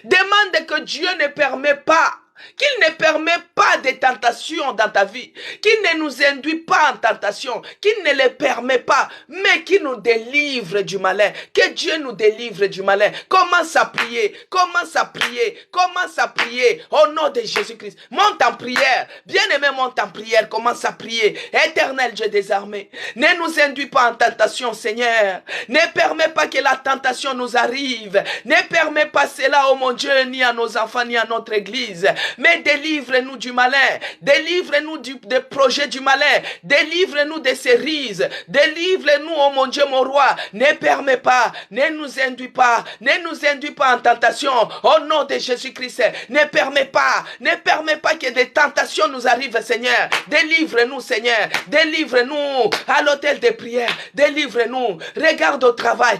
Demande que Dieu ne permet pas, qu'il ne permet pas de tentations dans ta vie, qu'il ne nous induit pas en tentation, qu'il ne les permet pas, mais qu'il nous délivre du malin, que Dieu nous délivre du malin. Commence à prier, commence à prier, commence à prier au nom de Jésus-Christ. Monte en prière, bien-aimé, monte en prière, commence à prier. Éternel Dieu des armées, ne nous induis pas en tentation, Seigneur. Ne permets pas que la tentation nous arrive. Ne permets pas cela, oh mon Dieu, ni à nos enfants, ni à notre église. Mais délivre-nous du malin, délivre-nous des projets du malin, délivre-nous de ces rises, délivre-nous, oh mon Dieu, mon roi. Ne permets pas, ne nous induis pas en tentation, au nom de Jésus-Christ. Ne permets pas que des tentations nous arrivent, Seigneur. Délivre-nous, Seigneur, délivre-nous à l'hôtel de prière, délivre-nous. Regarde au travail,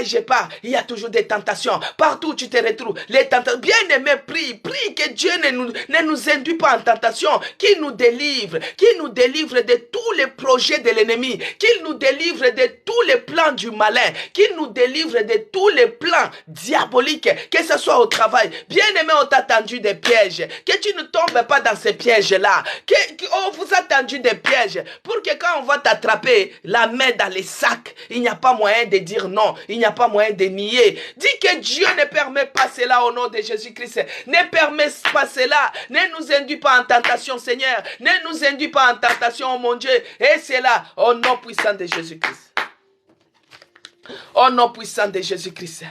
j'ai pas, il y a toujours des tentations, partout où tu te retrouves, les tentations. Bien-aimé, prie que Dieu ne nous induit pas en tentation, qu'il nous délivre de tous les projets de l'ennemi, qu'il nous délivre de tous les plans du malin, qu'il nous délivre de tous les plans diaboliques, que ce soit au travail. Bien-aimé, on t'a tendu des pièges, que tu ne tombes pas dans ces pièges-là, on vous a tendu des pièges, pour que quand on va t'attraper la main dans les sacs, il n'y a pas moyen de dire non, il n'y a pas moyen de nier. Dis que Dieu ne permet pas cela au nom de Jésus-Christ, ne permet pas cela, ne nous induis pas en tentation, Seigneur, ne nous induis pas en tentation, oh mon Dieu, et c'est là, au nom puissant de Jésus-Christ. Au nom puissant de Jésus-Christ.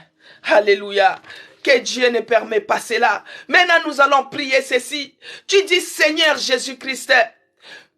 Alléluia. Que Dieu ne permet pas cela. Maintenant, nous allons prier ceci. Tu dis, Seigneur Jésus-Christ,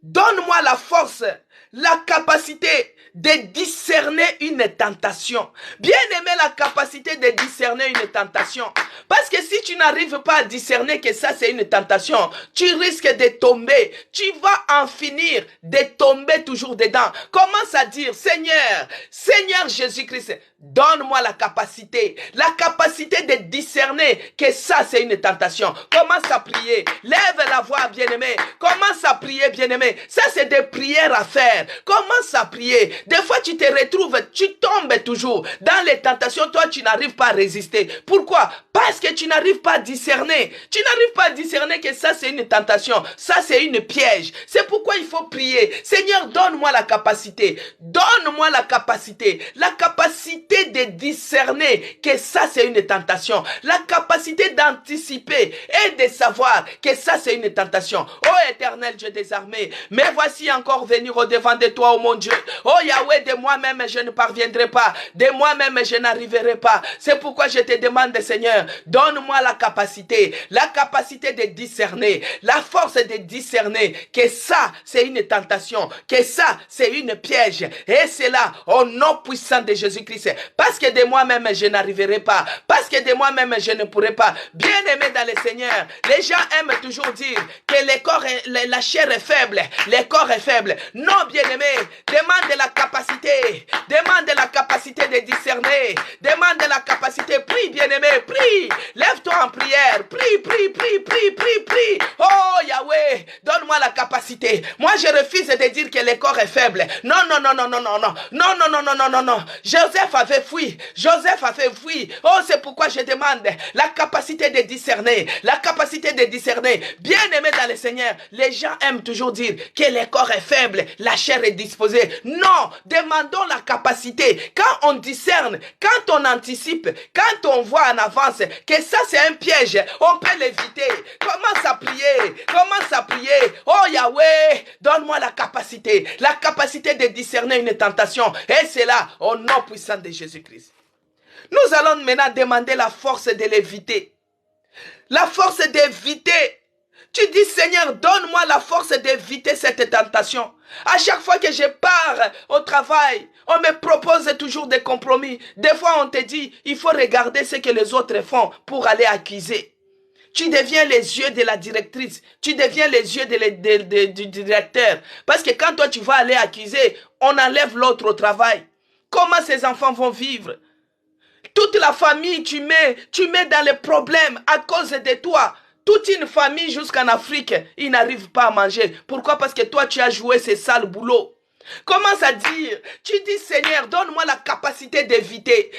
donne-moi la force, la capacité de discerner une tentation. Bien aimé, la capacité de discerner une tentation. Parce que si tu n'arrives pas à discerner que ça c'est une tentation, tu risques de tomber. Tu vas en finir de tomber toujours dedans. Commence à dire, Seigneur Jésus-Christ, donne-moi la capacité de discerner que ça c'est une tentation. Commence à prier. Lève la voix, bien-aimé. Commence à prier, bien-aimé. Ça c'est des prières à faire. Commence à prier. Des fois, tu te retrouves, tu tombes toujours dans les tentations. Toi, tu n'arrives pas à résister. Pourquoi? Parce que tu n'arrives pas à discerner. Tu n'arrives pas à discerner que ça, c'est une tentation. Ça, c'est une piège. C'est pourquoi il faut prier. Seigneur, donne-moi la capacité. Donne-moi la capacité. La capacité de discerner que ça, c'est une tentation. La capacité d'anticiper et de savoir que ça, c'est une tentation. Oh, éternel Dieu des armées, mais voici encore venir au-devant de toi, oh mon Dieu. Oh Yahweh, de moi-même, je ne parviendrai pas. De moi-même, je n'arriverai pas. C'est pourquoi je te demande, Seigneur, donne-moi la capacité de discerner, la force de discerner que ça, c'est une tentation, que ça, c'est une piège. Et c'est là, au nom puissant de Jésus-Christ. Parce que de moi-même, je n'arriverai pas. Parce que de moi-même, je ne pourrai pas. Bien-aimé dans le Seigneur, les gens aiment toujours dire que la chair est faible. Le corps est faible. Non, bien-aimé, demande la capacité. Demande la capacité de discerner. Demande la capacité. Prie, bien-aimé, prie. Lève-toi en prière. Prie. Oh, Yahweh, donne-moi la capacité. Moi, je refuse de dire que le corps est faible. Non. Joseph avait fui. Oh, c'est pourquoi je demande la capacité de discerner. La capacité de discerner. Bien-aimé dans le Seigneur, les gens aiment toujours dire que le corps est faible, la chair est disposée. Non, demandons la capacité. Quand on discerne, quand on anticipe, quand on voit en avance que ça c'est c'est un piège, on peut l'éviter. Commence à prier, commence à prier. Oh Yahweh, donne-moi la capacité de discerner une tentation. Et c'est là, au nom puissant de Jésus-Christ. Nous allons maintenant demander la force de l'éviter. La force d'éviter. Tu dis, Seigneur, donne-moi la force d'éviter cette tentation. À chaque fois que je pars au travail, on me propose toujours des compromis. Des fois, on te dit, il faut regarder ce que les autres font pour aller accuser. Tu deviens les yeux de la directrice. Tu deviens les yeux du directeur. Parce que quand toi, tu vas aller accuser, on enlève l'autre au travail. Comment ces enfants vont vivre? Toute la famille, tu mets dans les problèmes à cause de toi. Toute une famille jusqu'en Afrique, ils n'arrivent pas à manger. Pourquoi? Parce que toi, tu as joué ces sales boulots. Commence à dire, tu dis Seigneur, donne-moi la capacité d'éviter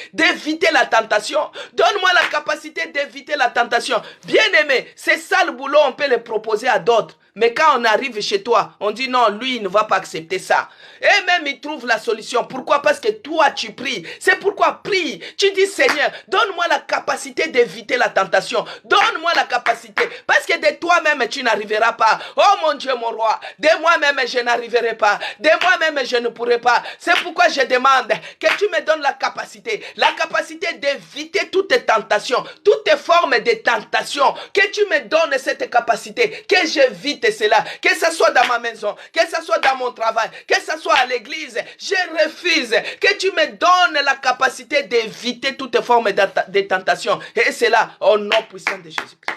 la tentation. Donne-moi la capacité d'éviter la tentation. Bien-aimé, ces sales boulots, on peut les proposer à d'autres. Mais quand on arrive chez toi, on dit non, lui, il ne va pas accepter ça. Et même, il trouve la solution. Pourquoi? Parce que toi, tu pries. C'est pourquoi prie. Tu dis, Seigneur, donne-moi la capacité d'éviter la tentation. Donne-moi la capacité. Parce que de toi-même, tu n'arriveras pas. Oh mon Dieu, mon roi. De moi-même, je n'arriverai pas. De moi-même, je ne pourrai pas. C'est pourquoi je demande que tu me donnes la capacité. La capacité d'éviter toutes tentations. Toutes formes de tentation. Que tu me donnes cette capacité. Que j'évite cela, que ce soit dans ma maison, que ce soit dans mon travail, que ce soit à l'église, je refuse que tu me donnes la capacité d'éviter toute forme de tentation. Et c'est là, au nom puissant de Jésus-Christ.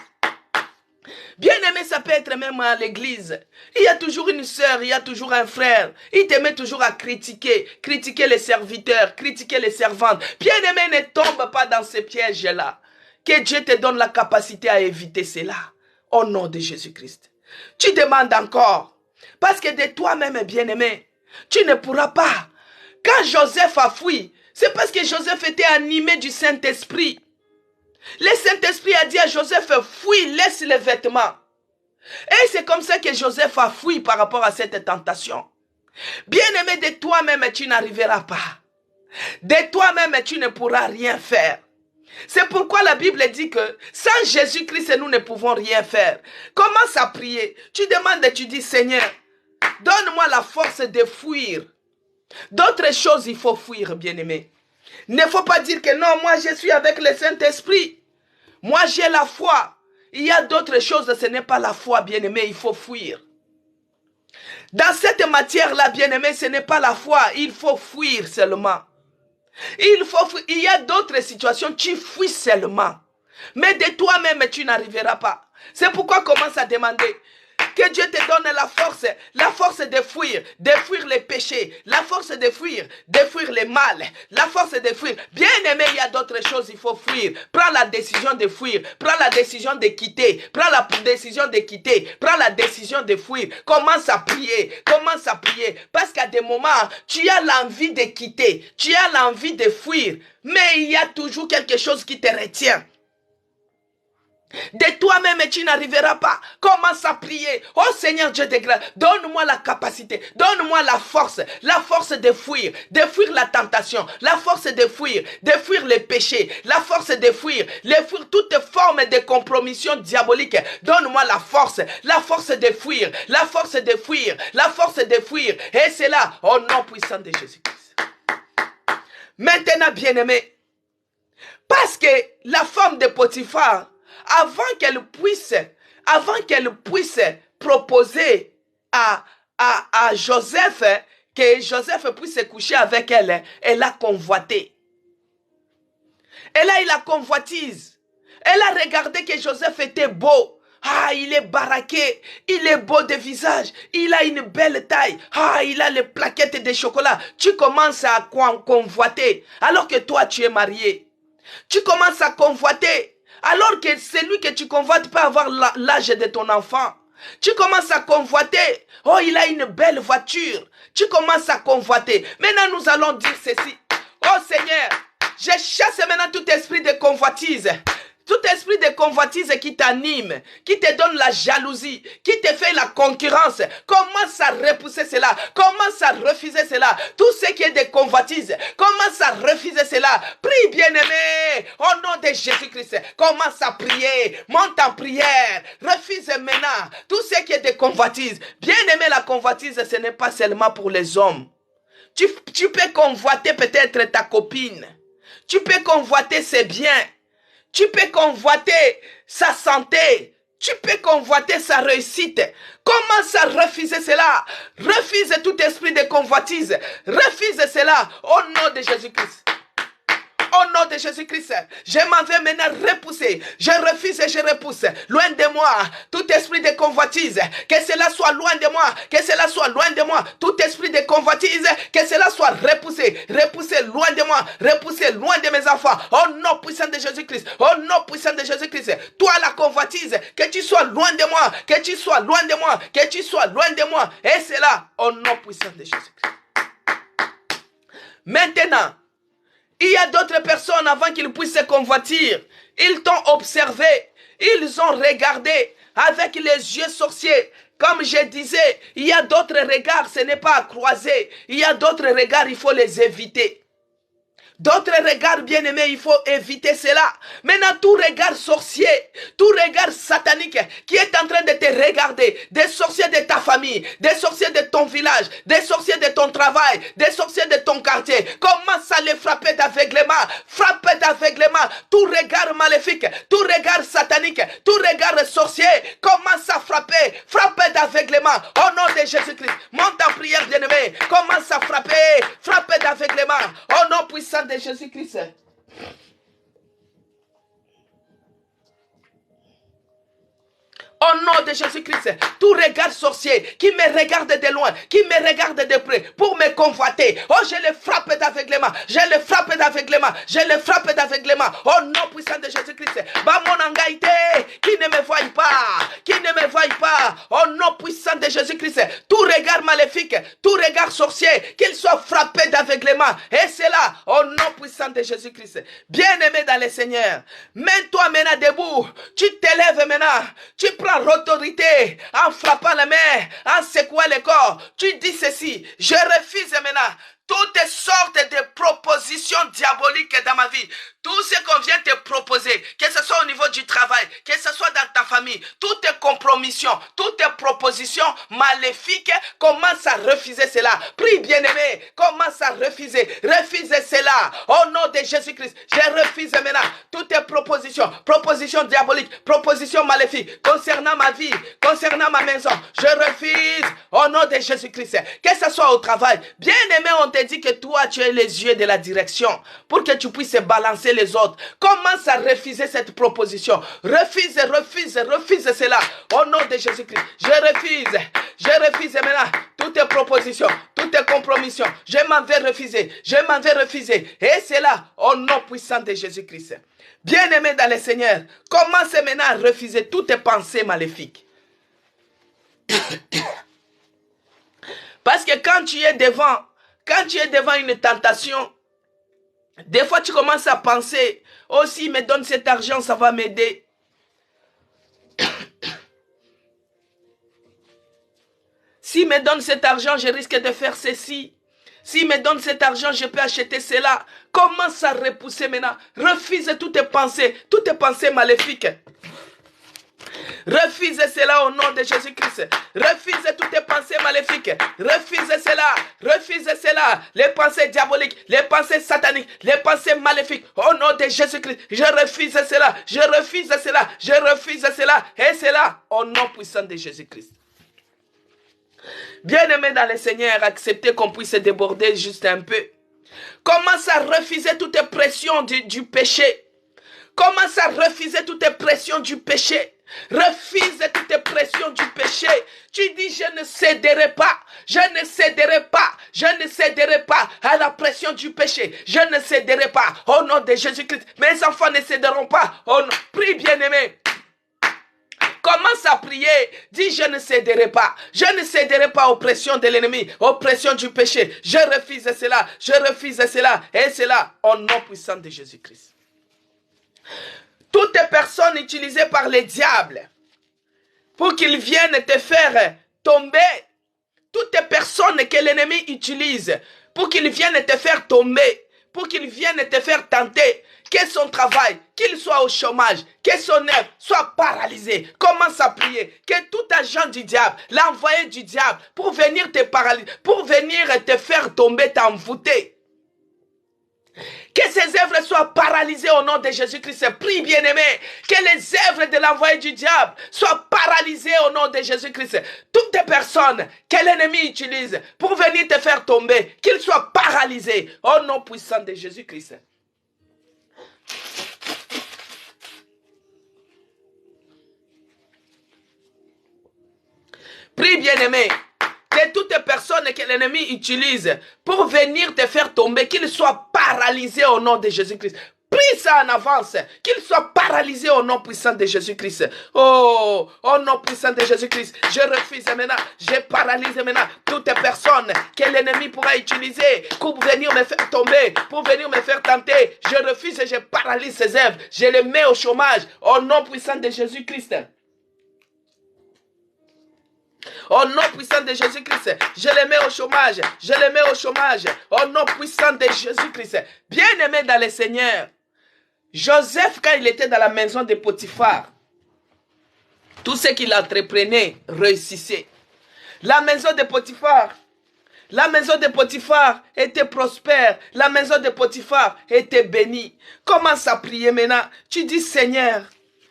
Bien-aimé, ça peut être même à l'église. Il y a toujours une sœur, il y a toujours un frère. Il te met toujours à critiquer les serviteurs, critiquer les servantes. Bien-aimé, ne tombe pas dans ces pièges-là. Que Dieu te donne la capacité à éviter cela. Au nom de Jésus-Christ. Tu demandes encore. Parce que de toi-même, bien-aimé, tu ne pourras pas. Quand Joseph a fui, c'est parce que Joseph était animé du Saint-Esprit. Le Saint-Esprit a dit à Joseph, fuis, laisse les vêtements. Et c'est comme ça que Joseph a fui par rapport à cette tentation. Bien-aimé, de toi-même, tu n'arriveras pas. De toi-même, tu ne pourras rien faire. C'est pourquoi la Bible dit que sans Jésus-Christ, nous ne pouvons rien faire. Commence à prier. Tu demandes et tu dis, Seigneur, donne-moi la force de fuir. D'autres choses, il faut fuir, bien-aimé. Il ne faut pas dire que non, moi je suis avec le Saint-Esprit. Moi j'ai la foi. Il y a d'autres choses, ce n'est pas la foi, bien-aimé, il faut fuir. Dans cette matière-là, bien-aimé, ce n'est pas la foi, il faut fuir seulement. Il y a d'autres situations, tu fuis seulement. Mais de toi-même, tu n'arriveras pas. C'est pourquoi commence à demander que Dieu te donne la force de fuir les péchés, la force de fuir les mal, la force de fuir. Bien aimé, il y a d'autres choses, il faut fuir. Prends la décision de fuir, prends la décision de quitter, prends la décision de quitter, prends la décision de fuir. Commence à prier, parce qu'à des moments, tu as l'envie de quitter, tu as l'envie de fuir, mais il y a toujours quelque chose qui te retient. De toi-même, tu n'arriveras pas. Commence à prier. Oh Seigneur Dieu de grâce, donne-moi la capacité, donne-moi la force de fuir la tentation, la force de fuir les péchés, la force de fuir toute forme de compromission diabolique. Donne-moi la force de fuir, la force de fuir. Et c'est là, au nom puissant de Jésus-Christ. Maintenant, bien-aimé, parce que la femme de Potiphar, avant qu'elle puisse proposer à Joseph, que Joseph puisse coucher avec elle, elle a convoité. Elle a eu la convoitise. Elle a regardé que Joseph était beau. Ah, il est baraqué, il est beau de visage, il a une belle taille, ah, il a les plaquettes de chocolat. Tu commences à convoiter, alors que toi tu es marié. Tu commences à convoiter. Alors que celui que tu convoites peut avoir l'âge de ton enfant. Tu commences à convoiter. Oh, il a une belle voiture. Tu commences à convoiter. Maintenant, nous allons dire ceci. Oh Seigneur, je chasse maintenant tout esprit de convoitise. Tout esprit des convoitises qui t'animent, qui te donnent la jalousie, qui te fait la concurrence, commence à repousser cela, commence à refuser cela. Tout ce qui est des convoitises, commence à refuser cela. Prie, bien-aimé, au nom de Jésus-Christ. Commence à prier, monte en prière, refuse maintenant tout ce qui est des convoitises. Bien-aimé, la convoitise, ce n'est pas seulement pour les hommes. Tu peux convoiter peut-être ta copine. Tu peux convoiter ses biens. Tu peux convoiter sa santé. Tu peux convoiter sa réussite. Commence à refuser cela. Refuse tout esprit de convoitise. Refuse cela au nom de Jésus-Christ. Au nom de Jésus-Christ, je m'en vais maintenant repousser. Je refuse et je repousse. Loin de moi, tout esprit de convoitise, que cela soit loin de moi, que cela soit loin de moi. Tout esprit de convoitise, que cela soit repoussé. Repoussé loin de moi, repoussé loin de mes enfants. Au nom puissant de Jésus-Christ, au nom puissant de Jésus-Christ. Toi la convoitise, que tu sois loin de moi, que tu sois loin de moi, que tu sois loin de moi. Et c'est là, au nom puissant de Jésus-Christ. Maintenant, il y a d'autres personnes avant qu'ils puissent se convoitir. Ils t'ont observé. Ils ont regardé avec les yeux sorciers. Comme je disais, il y a d'autres regards, ce n'est pas à croiser. Il y a d'autres regards, il faut les éviter. D'autres regards bien-aimés, il faut éviter cela. Maintenant, tout regard sorcier, tout regard satanique qui est en train de te regarder, des sorciers de ta famille, des sorciers de ton village, des sorciers de ton travail, des sorciers de ton quartier, commence à les frapper d'aveuglement, frapper d'aveuglement, tout regard maléfique, tout regard satanique, tout regard sorcier, commence à frapper, frapper d'aveuglement, au nom de Jésus-Christ. Monte en prière bien-aimé, commence à frapper, frapper d'aveuglement, au nom puissant de Jésus-Christ. Au nom de Jésus-Christ, tout regard sorcier qui me regarde de loin, qui me regarde de près pour me convoiter. Oh, je le frappe d'aveuglement, je le frappe d'aveuglement, je le frappe d'aveuglement. Au nom puissant de Jésus-Christ, bah mon angaïté, qui ne me voie pas, qui ne me voie pas. Au nom puissant de Jésus-Christ, tout regard maléfique, tout regard sorcier, qu'il soit frappé d'aveuglement. Et c'est là, au nom puissant de Jésus-Christ. Bien-aimé dans le Seigneur, mets-toi maintenant debout, tu t'élèves maintenant, tu prends l'autorité en frappant la main, en secouant le corps. Tu dis ceci: je refuse maintenant toutes sortes de propositions diaboliques dans ma vie. Tout ce qu'on vient te proposer, que ce soit au niveau du travail, que ce soit dans ta famille, toutes tes compromissions, toutes tes propositions maléfiques, commence à refuser cela. Prie bien-aimé, commence à refuser. Refusez cela. Au nom de Jésus-Christ, je refuse maintenant toutes tes propositions diaboliques, propositions maléfiques, concernant ma vie, concernant ma maison. Je refuse au nom de Jésus-Christ. Que ce soit au travail. Bien-aimé, on te dit que toi, tu as les yeux de la direction pour que tu puisses balancer les autres. Commence à refuser cette proposition. Refuse cela. Au nom de Jésus-Christ, je refuse maintenant toutes tes propositions, toutes tes compromissions. Je m'en vais refuser. Et c'est là, au nom puissant de Jésus-Christ. Bien-aimé dans le Seigneur, commence maintenant à refuser toutes tes pensées maléfiques. Parce que quand tu es devant une tentation, des fois tu commences à penser, oh, s'il me donne cet argent, ça va m'aider. S'il me donne cet argent, je risque de faire ceci. S'il me donne cet argent, je peux acheter cela. Commence à repousser maintenant. Refuse toutes tes pensées maléfiques. Refuse cela au nom de Jésus-Christ. Refuse toutes tes pensées maléfiques. Refuse cela. Les pensées diaboliques, les pensées sataniques, les pensées maléfiques. Au nom de Jésus-Christ, je refuse cela. Et cela au nom puissant de Jésus-Christ. Bien-aimé dans le Seigneur, acceptez qu'on puisse déborder juste un peu. Commence à refuser toutes les pressions du péché. Commence à refuser toutes les pressions du péché. Refuse toutes les pressions du péché. Tu dis: je ne céderai pas à la pression du péché. Je ne céderai pas au nom de Jésus-Christ. Mes enfants ne céderont pas. Oh non. Prie, bien-aimé. Commence à prier. Dis: je ne céderai pas. Je ne céderai pas aux pressions de l'ennemi, aux pressions du péché. Je refuse cela. Et cela au nom puissant de Jésus-Christ. Toutes les personnes utilisées par les diables pour qu'ils viennent te faire tomber, toutes les personnes que l'ennemi utilise pour qu'ils viennent te faire tomber, pour qu'ils viennent te faire tenter, que son travail, qu'il soit au chômage, que son œuvre soit paralysée, commence à prier, que tout agent du diable, l'envoyé du diable, pour venir te paralyser, pour venir te faire tomber, t'envoûter. Que ces œuvres soient paralysées au nom de Jésus-Christ. Prie, bien-aimé, que les œuvres de l'envoyé du diable soient paralysées au nom de Jésus-Christ. Toutes les personnes que l'ennemi utilise pour venir te faire tomber, qu'ils soient paralysés au nom puissant de Jésus-Christ. Prie, bien-aimé, que toutes les personnes que l'ennemi utilise pour venir te faire tomber, qu'ils soient paralysés au nom de Jésus-Christ. Prie ça en avance, qu'ils soient paralysés au nom puissant de Jésus-Christ. Oh, au nom puissant de Jésus-Christ, je refuse maintenant, je paralyse maintenant toutes les personnes que l'ennemi pourra utiliser pour venir me faire tomber, pour venir me faire tenter. Je refuse et je paralyse ces œuvres, je les mets au chômage au nom puissant de Jésus-Christ. Au nom puissant de Jésus-Christ, je les mets au chômage, je les mets au chômage, au nom puissant de Jésus-Christ. Bien-aimé dans le Seigneur, Joseph, quand il était dans la maison de Potiphar, tout ce qu'il entreprenait réussissait. La maison de Potiphar était prospère, la maison de Potiphar était bénie. Commence à prier maintenant, tu dis Seigneur,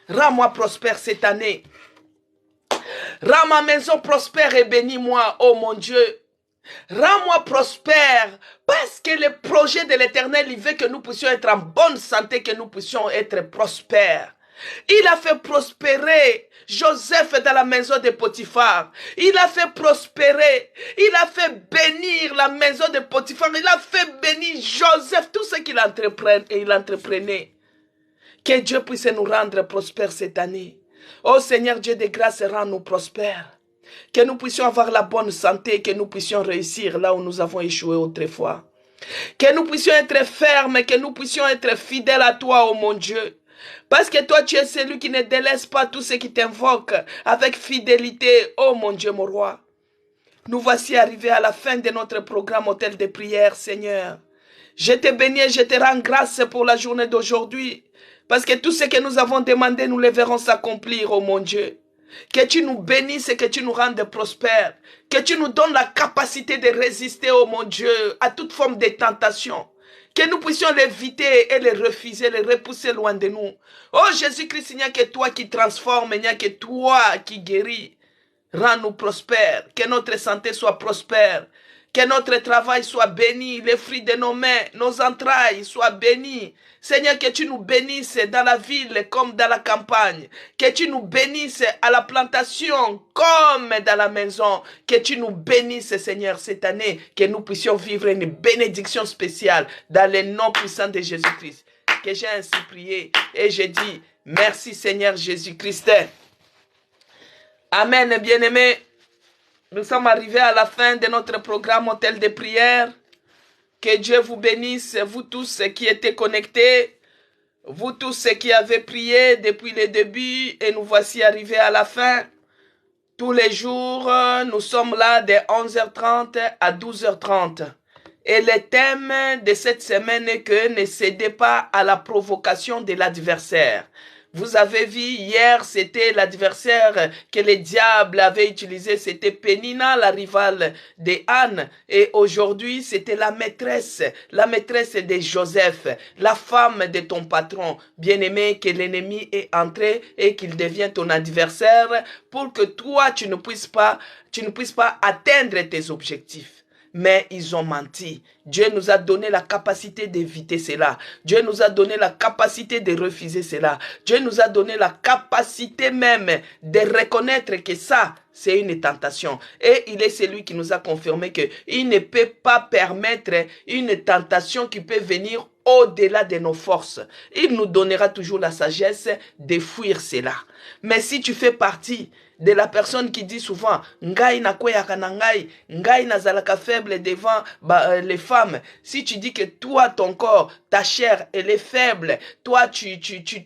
rends-moi prospère cette année. Rends ma maison prospère et bénis-moi, oh mon Dieu. Rends-moi prospère, parce que le projet de l'Éternel, il veut que nous puissions être en bonne santé, que nous puissions être prospères. Il a fait prospérer Joseph dans la maison de Potiphar. Il a fait prospérer, il a fait bénir la maison de Potiphar. Il a fait bénir Joseph, tout ce qu'il entreprenait. Que Dieu puisse nous rendre prospères cette année. Oh Seigneur Dieu de grâce, rends-nous prospères. Que nous puissions avoir la bonne santé, que nous puissions réussir là où nous avons échoué autrefois. Que nous puissions être fermes, que nous puissions être fidèles à toi, oh mon Dieu. Parce que toi, tu es celui qui ne délaisse pas tous ceux qui t'invoquent avec fidélité, oh mon Dieu, mon roi. Nous voici arrivés à la fin de notre programme Hôtel de prière, Seigneur. Je te bénis et je te rends grâce pour la journée d'aujourd'hui. Parce que tout ce que nous avons demandé, nous le verrons s'accomplir, oh mon Dieu. Que tu nous bénisses et que tu nous rendes prospères. Que tu nous donnes la capacité de résister, oh mon Dieu, à toute forme de tentation. Que nous puissions l'éviter et les refuser, les repousser loin de nous. Oh Jésus-Christ, il n'y a que toi qui transforme, il n'y a que toi qui guéris. Rends-nous prospères, que notre santé soit prospère. Que notre travail soit béni, les fruits de nos mains, nos entrailles soient bénis. Seigneur, que tu nous bénisses dans la ville comme dans la campagne. Que tu nous bénisses à la plantation comme dans la maison. Que tu nous bénisses, Seigneur, cette année. Que nous puissions vivre une bénédiction spéciale dans le nom puissant de Jésus-Christ. Que j'ai ainsi prié et j'ai dit merci Seigneur Jésus-Christ. Amen, bien-aimés. Nous sommes arrivés à la fin de notre programme Hôtel de prière. Que Dieu vous bénisse, vous tous qui étaient connectés, vous tous qui avez prié depuis le début et nous voici arrivés à la fin. Tous les jours, nous sommes là de 11h30 à 12h30. Et le thème de cette semaine est que ne cédez pas à la provocation de l'adversaire. Vous avez vu, hier, c'était l'adversaire que le diable avait utilisé. C'était Pénina, la rivale de Anne. Et aujourd'hui, c'était la maîtresse de Joseph, la femme de ton patron. Bien-aimé, que l'ennemi est entré et qu'il devienne ton adversaire pour que toi, tu ne puisses pas atteindre tes objectifs. Mais ils ont menti. Dieu nous a donné la capacité d'éviter cela. Dieu nous a donné la capacité de refuser cela. Dieu nous a donné la capacité même de reconnaître que ça, c'est une tentation. Et il est celui qui nous a confirmé qu'il ne peut pas permettre une tentation qui peut venir au-delà de nos forces. Il nous donnera toujours la sagesse de fuir cela. Mais si tu fais partie de la personne qui dit souvent, ngai na kweyaka na ngai nazalaka faible devant les femmes. Si tu dis que toi, ton corps, ta chair, elle est faible, toi, tu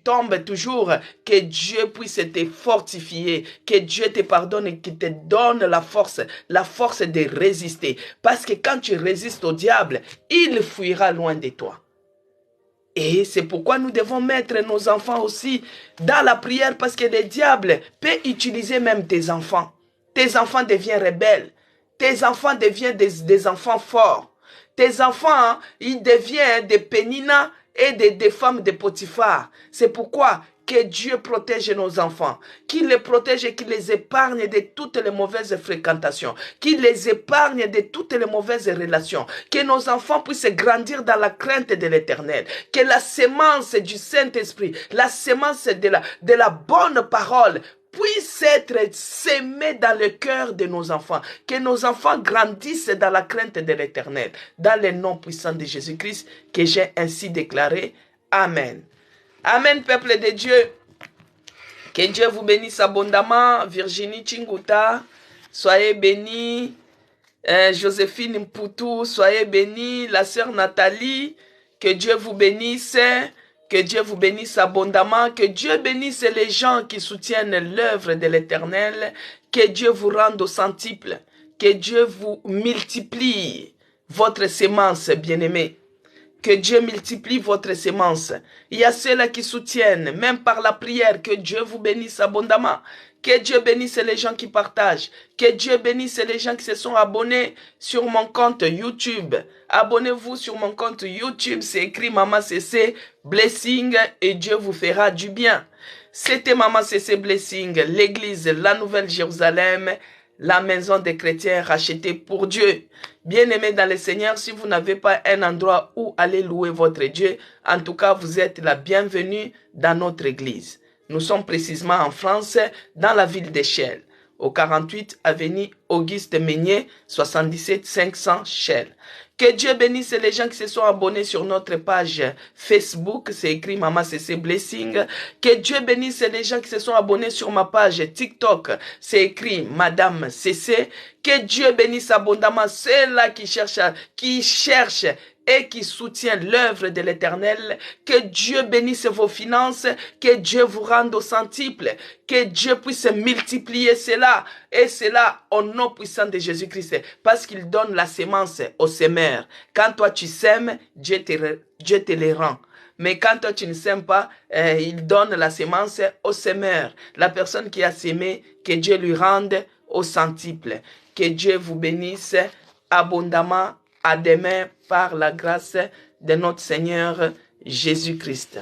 tombes toujours, que Dieu puisse te fortifier, que Dieu te pardonne et qu'il te donne la force de résister. Parce que quand tu résistes au diable, il fuira loin de toi. Et c'est pourquoi nous devons mettre nos enfants aussi dans la prière, parce que le diable peut utiliser même tes enfants. Tes enfants deviennent rebelles. Tes enfants deviennent des enfants forts. Tes enfants, hein, ils deviennent des Pénina et des femmes de Potiphar. C'est pourquoi que Dieu protège nos enfants, qu'il les protège et qu'il les épargne de toutes les mauvaises fréquentations, qu'il les épargne de toutes les mauvaises relations, que nos enfants puissent grandir dans la crainte de l'Éternel, que la sémence du Saint-Esprit, la sémence de la bonne parole puisse être sémée dans le cœur de nos enfants, que nos enfants grandissent dans la crainte de l'Éternel, dans le nom puissant de Jésus-Christ, que j'ai ainsi déclaré. Amen. Amen, peuple de Dieu. Que Dieu vous bénisse abondamment. Virginie Chinguta, soyez bénis. Joséphine Mpoutou, soyez bénis. La sœur Nathalie, que Dieu vous bénisse. Que Dieu vous bénisse abondamment. Que Dieu bénisse les gens qui soutiennent l'œuvre de l'Éternel. Que Dieu vous rende au centuple. Que Dieu vous multiplie votre sémence, bien-aimés. Que Dieu multiplie votre sémence. Il y a ceux-là qui soutiennent, même par la prière, que Dieu vous bénisse abondamment. Que Dieu bénisse les gens qui partagent. Que Dieu bénisse les gens qui se sont abonnés sur mon compte YouTube. Abonnez-vous sur mon compte YouTube. C'est écrit Maman CC Blessing et Dieu vous fera du bien. C'était Maman CC Blessing, l'église La Nouvelle Jérusalem, la maison des chrétiens rachetée pour Dieu. Bien-aimés dans le Seigneur, si vous n'avez pas un endroit où aller louer votre Dieu, en tout cas, vous êtes la bienvenue dans notre église. Nous sommes précisément en France, dans la ville d'Echelle, au 48 avenue Auguste Meunier, 77 500 Chelles. Que Dieu bénisse les gens qui se sont abonnés sur notre page Facebook, c'est écrit Maman CC Blessing. Que Dieu bénisse les gens qui se sont abonnés sur ma page TikTok, c'est écrit Madame CC. Que Dieu bénisse abondamment ceux-là qui cherchent et qui soutiennent l'œuvre de l'Éternel. Que Dieu bénisse vos finances, que Dieu vous rende au centuple, que Dieu puisse multiplier cela, et cela au nom puissant de Jésus-Christ, parce qu'il donne la sémence au semeur. Quand toi tu sèmes, Dieu te les rend. Mais quand toi tu ne sèmes pas, il donne la sémence au semeur. La personne qui a sémé, que Dieu lui rende au centuple. Que Dieu vous bénisse abondamment. À demain par la grâce de notre Seigneur Jésus-Christ.